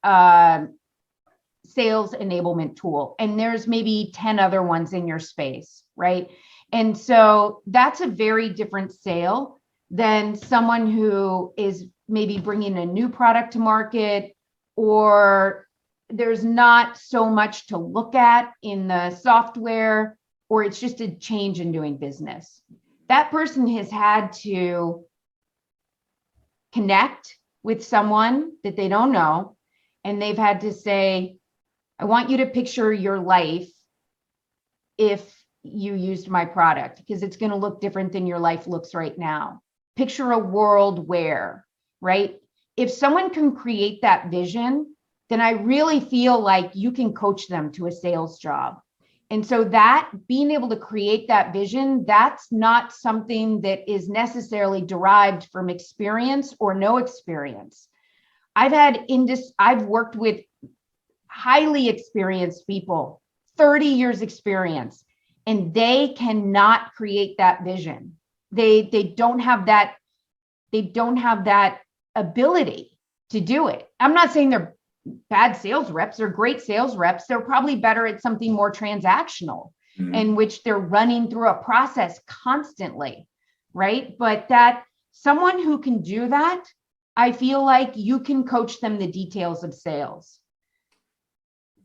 sales enablement tool, and there's maybe 10 other ones in your space, right? And so that's a very different sale than someone who is maybe bringing a new product to market, or there's not so much to look at in the software, or it's just a change in doing business. That person has had to connect with someone that they don't know, and they've had to say, I want you to picture your life if you used my product, because it's going to look different than your life looks right now. Picture a world where, right? If someone can create that vision, then I really feel like you can coach them to a sales job. And so that being able to create that vision, that's not something that is necessarily derived from experience or no experience. I've worked with highly experienced people, 30 years experience, and they cannot create that vision. They don't have that ability to do it. I'm not saying they're bad sales reps. They're great sales reps. They're probably better at something more transactional, in which they're running through a process constantly, right? But that someone who can do that, I feel like you can coach them the details of sales.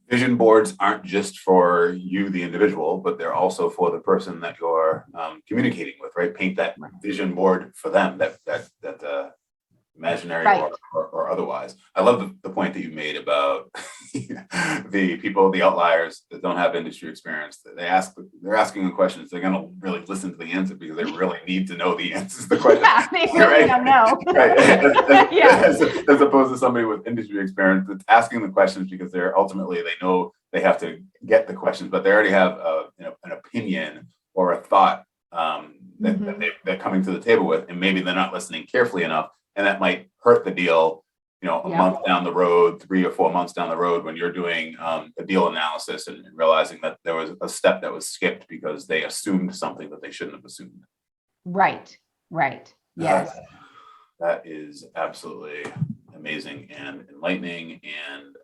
Vision boards aren't just for you, the individual, but they're also for the person that you're communicating with, right? Paint that vision board for them, that imaginary
Right.
or otherwise. I love the point that you made about the people, the outliers that don't have industry experience. They're asking the questions. They're going to really listen to the answer because they really need to know the answers to the question.
Yeah, they really don't know.
Right.
Yeah.
As opposed to somebody with industry experience that's asking the questions because they're ultimately, they know they have to get the questions, but they already have an opinion or a thought that they're coming to the table with, and maybe they're not listening carefully enough. And that might hurt the deal, a month down the road, 3 or 4 months down the road, when you're doing a deal analysis and realizing that there was a step that was skipped because they assumed something that they shouldn't have assumed.
Right. Yes.
That is absolutely amazing and enlightening and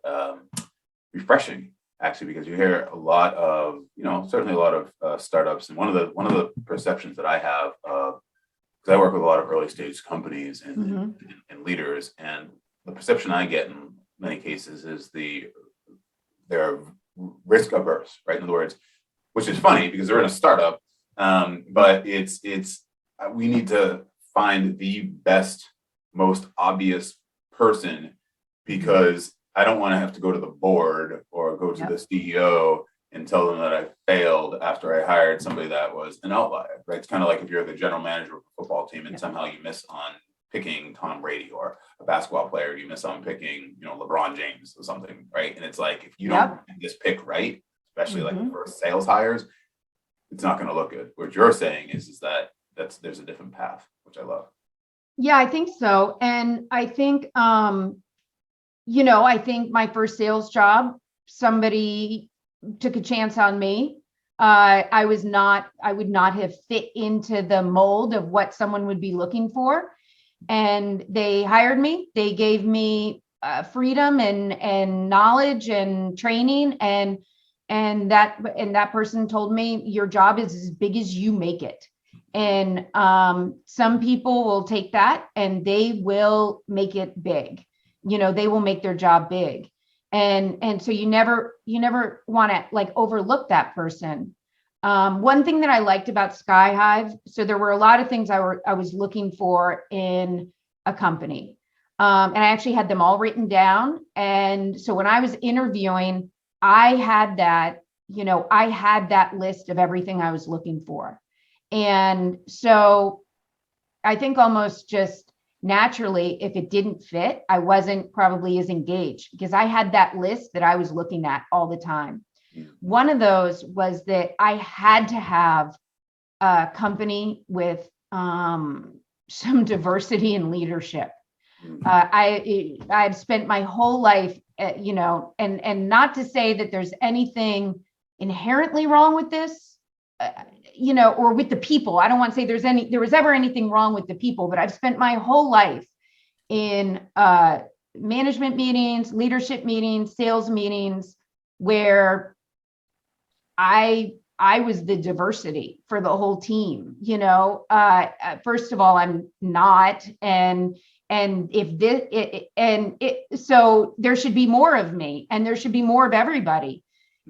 refreshing, actually, because you hear a lot of, certainly a lot of startups. And one of the perceptions that I have, because I work with a lot of early stage companies and leaders, and the perception I get in many cases is they're risk averse, right? In other words, which is funny because they're in a startup, but we need to find the best, most obvious person, because I don't want to have to go to the board or go to the CEO and tell them that I failed after I hired somebody that was an outlier, right? It's kind of like if you're the general manager of a football team and somehow you miss on picking Tom Brady, or a basketball player, you miss on picking, LeBron James or something, right? And it's like, if you don't get this pick right, especially like for sales hires, it's not going to look good. What you're saying is that there's a different path, which I love.
Yeah, I think so. And I think, I think my first sales job, somebody took a chance on me. I would not have fit into the mold of what someone would be looking for. And they hired me. They gave me freedom and knowledge and training. And that person told me, your job is as big as you make it. And some people will take that and they will make it big. They will make their job big. And so you never want to like overlook that person. One thing that I liked about SkyHive, so there were a lot of things I was looking for in a company. And I actually had them all written down. And so when I was interviewing, I had that list of everything I was looking for. And so I think almost just naturally, if it didn't fit, I wasn't probably as engaged because I had that list that I was looking at all the time. One of those was that I had to have a company with some diversity in leadership. I've spent my whole life, and not to say that there's anything inherently wrong with this, or with the people. I don't want to say there was ever anything wrong with the people, but I've spent my whole life in management meetings, leadership meetings, sales meetings, where I was the diversity for the whole team. First of all, I'm not, so there should be more of me, and there should be more of everybody.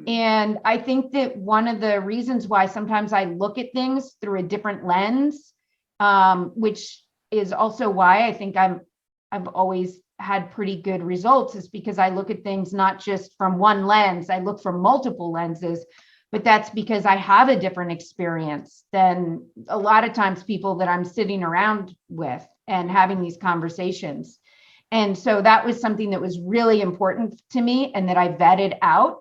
And I think that one of the reasons why sometimes I look at things through a different lens, which is also why I think I've always had pretty good results, is because I look at things not just from one lens, I look from multiple lenses. But that's because I have a different experience than a lot of times people that I'm sitting around with and having these conversations. And so that was something that was really important to me and that I vetted out.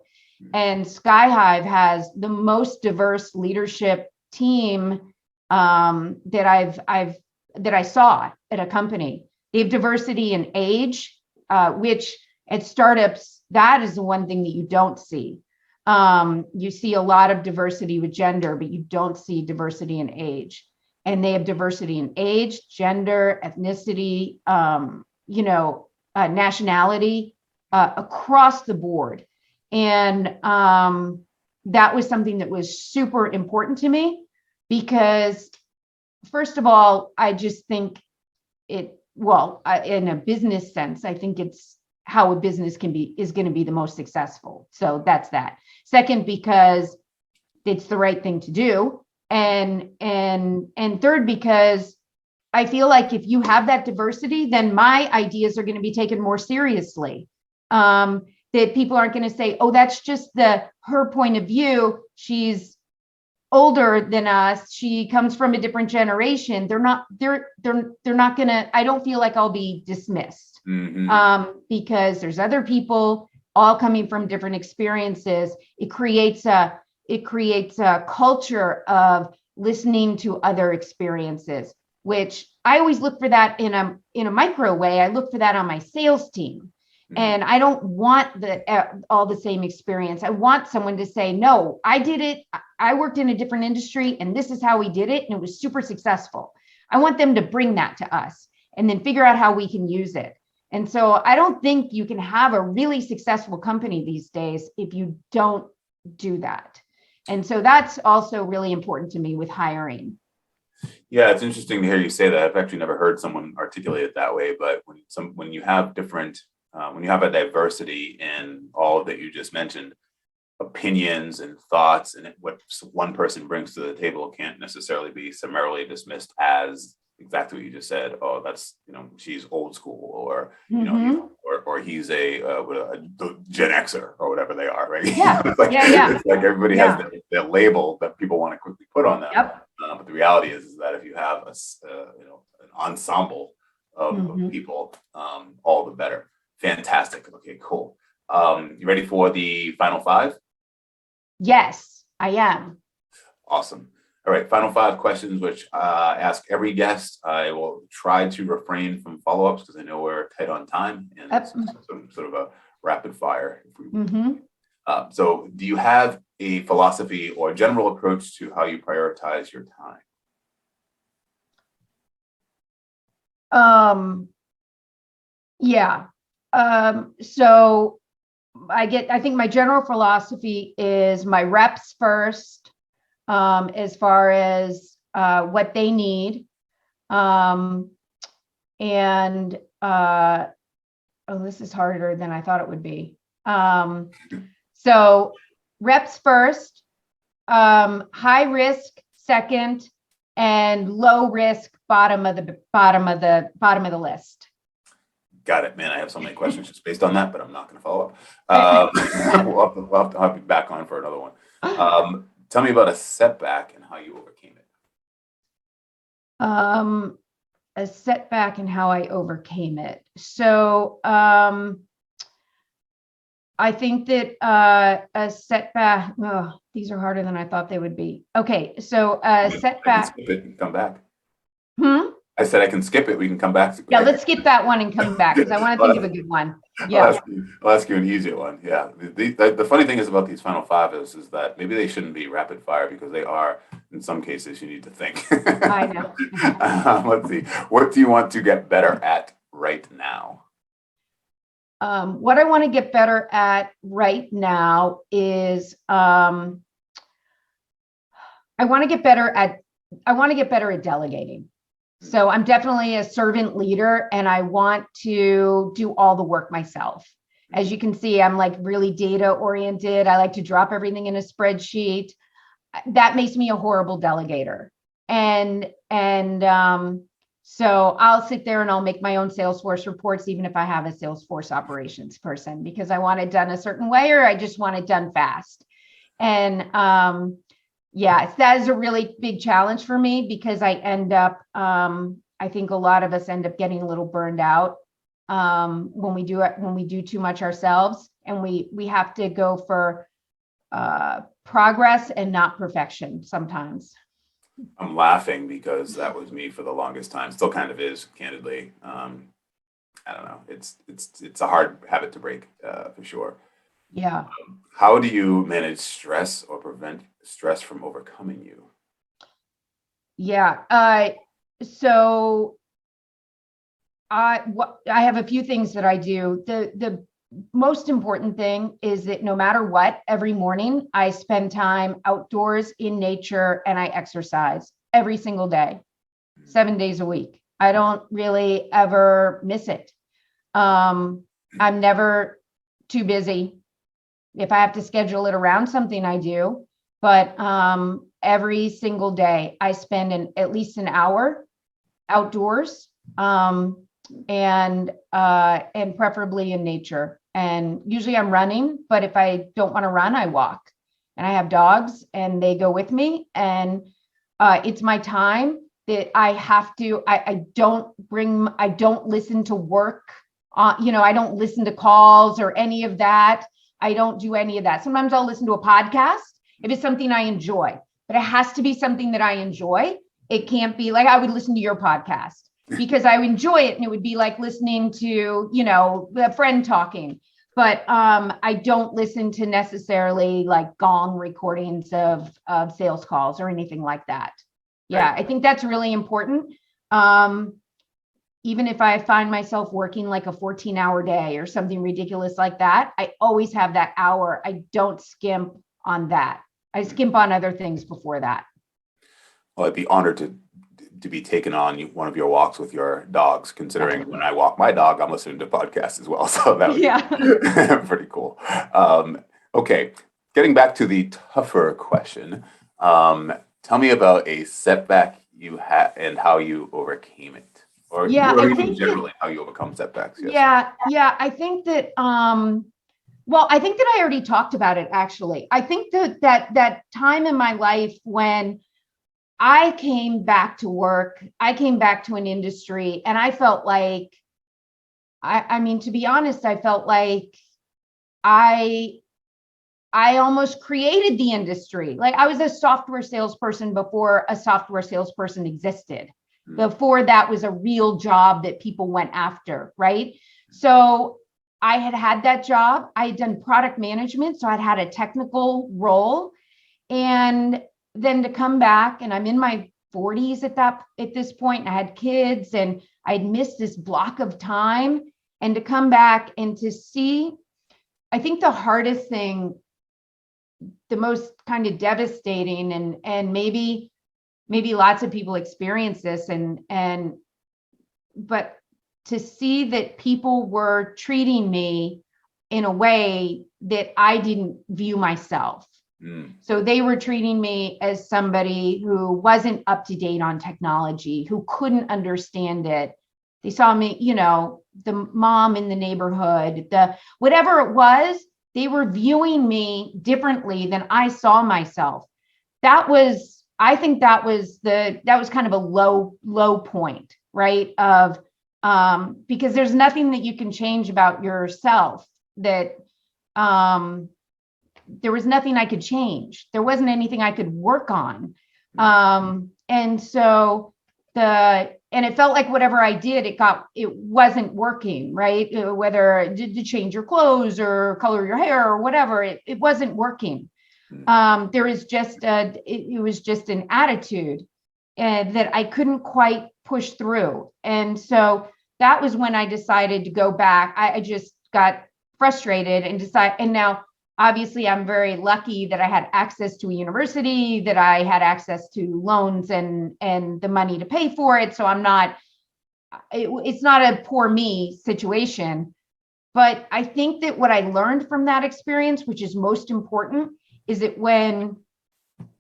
And SkyHive has the most diverse leadership team that I saw at a company. They have diversity in age, which at startups, that is the one thing that you don't see. You see a lot of diversity with gender, but you don't see diversity in age. And they have diversity in age, gender, ethnicity, nationality, across the board. And that was something that was super important to me because, first of all, I just think in a business sense, I think it's how a business is going to be the most successful. So that's that. Second, because it's the right thing to do. And third, because I feel like if you have that diversity, then my ideas are going to be taken more seriously. That people aren't going to say, oh, that's just her point of view. She's older than us. She comes from a different generation. They're not going to, I don't feel like I'll be dismissed. Because there's other people all coming from different experiences. It creates a culture of listening to other experiences, which I always look for that in a micro way. I look for that on my sales team. And I don't want all the same experience. I want someone to say, no, I did it. I worked in a different industry and this is how we did it. And it was super successful. I want them to bring that to us and then figure out how we can use it. And so I don't think you can have a really successful company these days if you don't do that. And so that's also really important to me with hiring.
Yeah, it's interesting to hear you say that. I've actually never heard someone articulate it that way, but when you have when you have a diversity in all that you just mentioned, opinions and thoughts, and what one person brings to the table can't necessarily be summarily dismissed as exactly what you just said. Oh, that's, she's old school, or or he's a Gen Xer or whatever they are, right?
Yeah,
It's like everybody has that label that people want to quickly put on them.
Yep.
But the reality is that if you have an ensemble of people, all the better. Fantastic. Okay, cool. You ready for the final five?
Yes, I am.
Awesome. All right, final five questions, which ask every guest. I will try to refrain from follow-ups because I know we're tight on time, and some sort of a rapid fire. So do you have a philosophy or general approach to how you prioritize your time?
Yeah. So I think my general philosophy is my reps first, as far as what they need. This is harder than I thought it would be. So reps first, high risk second, and low risk bottom of the list.
Got it, man. I have so many questions just based on that, but I'm not going to follow up. We'll have to be back on for another one. Tell me about a setback and how you overcame it.
A setback and how I overcame it. So I think that a setback. Oh, these are harder than I thought they would be. Okay, so a setback.
Skip it and come back.
I
said I can skip it. We can come back.
Yeah, let's skip that one and come back because I want to think of a good one. Yeah,
I'll ask you an easier one. Yeah, the funny thing is about these final five is that maybe they shouldn't be rapid fire because they are. In some cases, you need to think.
I know.
Let's see. What do you want to get better at right now?
What I want to get better at right now is I want to get better at delegating. So I'm definitely a servant leader and I want to do all the work myself. As you can see, I'm like really data oriented. I like to drop everything in a spreadsheet. That makes me a horrible delegator. So I'll sit there and I'll make my own Salesforce reports, even if I have a Salesforce operations person, because I want it done a certain way or I just want it done fast. And that is a really big challenge for me because I end up, I think a lot of us end up getting a little burned out when we do too much ourselves, and we have to go for progress and not perfection sometimes.
I'm laughing because that was me for the longest time. Still kind of is, candidly. I don't know. It's a hard habit to break, for sure.
Yeah.
How do you manage stress or prevent stress from overcoming you?
Yeah. So I have a few things that I do. most important thing is that no matter what, every morning I spend time outdoors in nature and I exercise every single day, 7 days a week. I don't really ever miss it. I'm never too busy. If I have to schedule it around something, I do. But every single day I spend at least an hour outdoors, and preferably in nature. And usually I'm running, but if I don't want to run, I walk. And I have dogs and they go with me. And it's my time that I have to, I don't listen to work. I don't listen to calls or any of that. I don't do any of that. Sometimes I'll listen to a podcast if it's something I enjoy, but it has to be something that I enjoy. It can't be like I would listen to your podcast because I enjoy it. And it would be like listening to, a friend talking, but I don't listen to necessarily like gong recordings of sales calls or anything like that. Yeah, I think that's really important. Even if I find myself working like a 14-hour day or something ridiculous like that, I always have that hour. I don't skimp on that. I skimp on other things before that.
Well, I'd be honored to be taken on one of your walks with your dogs, considering when I walk my dog, I'm listening to podcasts as well. So that would be pretty cool. Okay, getting back to the tougher question. Tell me about a setback you had and how you overcame it. Or
I think
generally how you overcome setbacks.
Yes. Yeah. I think that, I think that I already talked about it, actually. I think that time in my life when I came back to work, I came back to an industry, and I felt like, I mean, to be honest, I felt like I almost created the industry. Like I was a software salesperson before a software salesperson existed. Before that was a real job that people went after, right? So I had that job. I had done product management, so I'd had a technical role. And then to come back, and I'm in my 40s at this point, and I had kids, and I'd missed this block of time. And to come back and to see, I think the hardest thing, the most kind of devastating, and maybe lots of people experience this, but to see that people were treating me in a way that I didn't view myself. So they were treating me as somebody who wasn't up to date on technology, who couldn't understand it. They saw me, the mom in the neighborhood, whatever it was, they were viewing me differently than I saw myself. I think that was kind of a low point, right? Because there's nothing that you can change about yourself. That there was nothing I could change. There wasn't anything I could work on. And so and it felt like whatever I did, it wasn't working, right? Whether to change your clothes or color your hair or whatever, it wasn't working. It was just an attitude that I couldn't quite push through. And so that was when I decided to go back. I just got frustrated and now obviously I'm very lucky that I had access to a university, that I had access to loans and the money to pay for it. So it's not a poor me situation. But I think that what I learned from that experience, which is most important, is that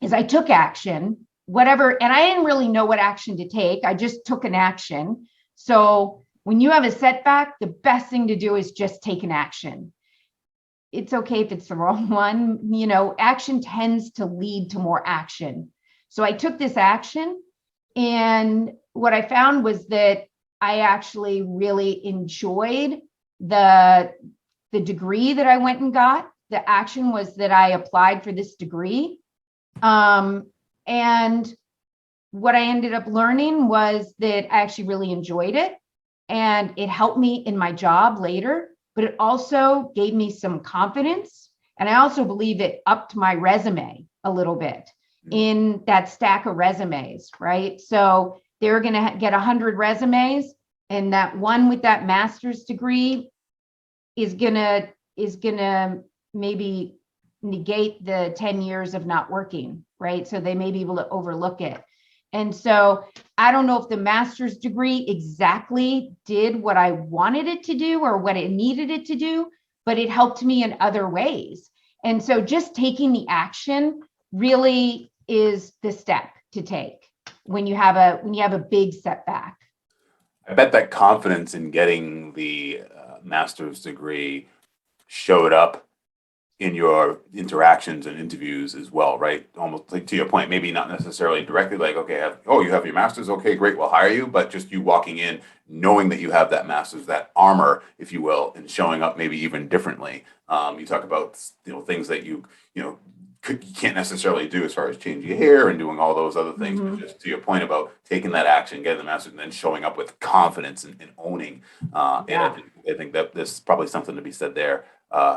as I took action, whatever, and I didn't really know what action to take. I just took an action. So when you have a setback, the best thing to do is just take an action. It's okay if it's the wrong one. Action tends to lead to more action. So I took this action, and what I found was that I actually really enjoyed the degree that I went and got. The action was that I applied for this degree. And what I ended up learning was that I actually really enjoyed it, and it helped me in my job later, but it also gave me some confidence. And I also believe it upped my resume a little bit in that stack of resumes, right? So they were going to get 100 resumes, and that one with that master's degree is gonna maybe negate the 10 years of not working, right? So they may be able to overlook it. And so I don't know if the master's degree exactly did what I wanted it to do or what it needed it to do, but it helped me in other ways. And so just taking the action really is the step to take when you have a big setback.
I bet that confidence in getting the master's degree showed up in your interactions and interviews as well, right? Almost like to your point, maybe not necessarily directly like, okay, you have your master's, okay, great, we'll hire you, but just you walking in, knowing that you have that master's, that armor, if you will, and showing up maybe even differently. You talk about things that you can't necessarily do as far as changing your hair and doing all those other things, but just to your point about taking that action, getting the master's, and then showing up with confidence and owning. And I think that there's probably something to be said there.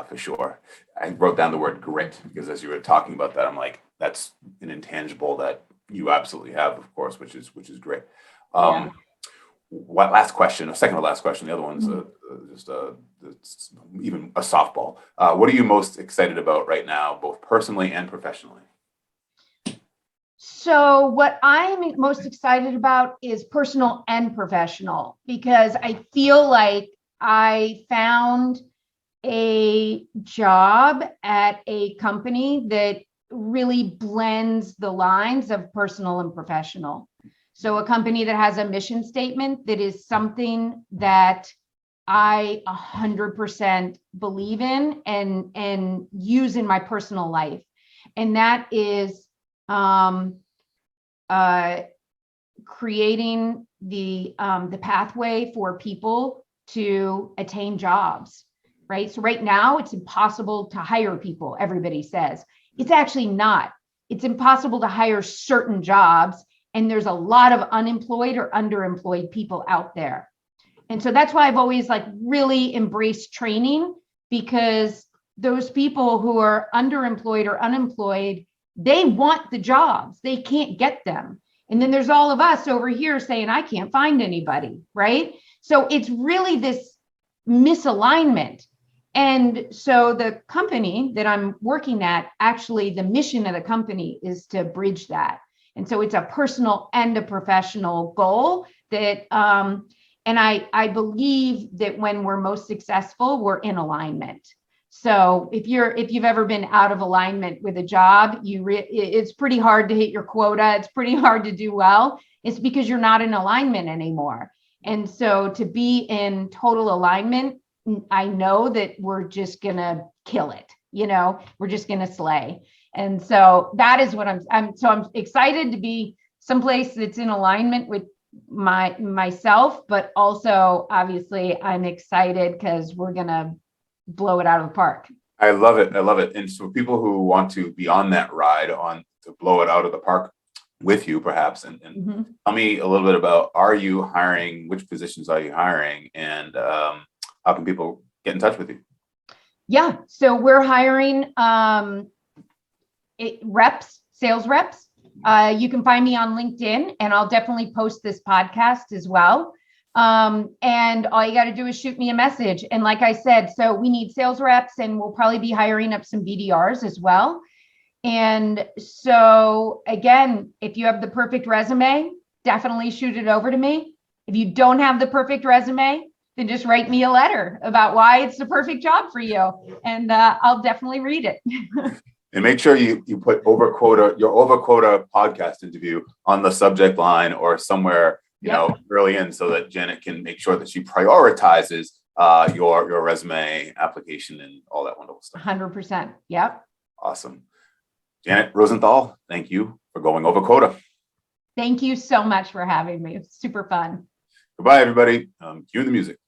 For sure. I wrote down the word grit because as you were talking about that, I'm like, that's an intangible that you absolutely have, of course, which is great. What last question? Second to last question. The other one's it's even a softball. What are you most excited about right now, both personally and professionally?
So what I'm most excited about is personal and professional, because I feel like I found a job at a company that really blends the lines of personal and professional. So a company that has a mission statement that is something that I 100% believe in and use in my personal life. And that is creating the pathway for people to attain jobs. Right. So right now it's impossible to hire people. Everybody says it's actually not. It's impossible to hire certain jobs. And there's a lot of unemployed or underemployed people out there. And so that's why I've always really embraced training, because those people who are underemployed or unemployed, they want the jobs. They can't get them. And then there's all of us over here saying, I can't find anybody. Right. So it's really this misalignment. And so the company that I'm working at, actually, the mission of the company is to bridge that. And so it's a personal and a professional goal that, and I believe that when we're most successful, we're in alignment. So if you've ever been out of alignment with a job, it's pretty hard to hit your quota. It's pretty hard to do well. It's because you're not in alignment anymore. And so to be in total alignment, I know that we're just going to kill it. We're just going to slay. And so that is what I'm excited to be someplace that's in alignment with myself, but also obviously I'm excited because we're going to blow it out of the park.
I love it. I love it. And so people who want to be on that ride to blow it out of the park with you, perhaps, and tell me a little bit about, are you hiring? Which positions are you hiring? And how can people get in touch with you?
Yeah, so we're hiring sales reps. You can find me on LinkedIn, and I'll definitely post this podcast as well. And all you got to do is shoot me a message. And like I said, so we need sales reps, and we'll probably be hiring up some BDRs as well. And so again, if you have the perfect resume, definitely shoot it over to me. If you don't have the perfect resume, then just write me a letter about why it's the perfect job for you. And I'll definitely read it.
And make sure you put your over quota podcast interview on the subject line or somewhere, early in, so that Janet can make sure that she prioritizes your resume application and all that wonderful stuff.
100%. Yep.
Awesome. Janet Rosenthal, thank you for going over quota.
Thank you so much for having me. It's super fun.
Goodbye, everybody. Cue the music.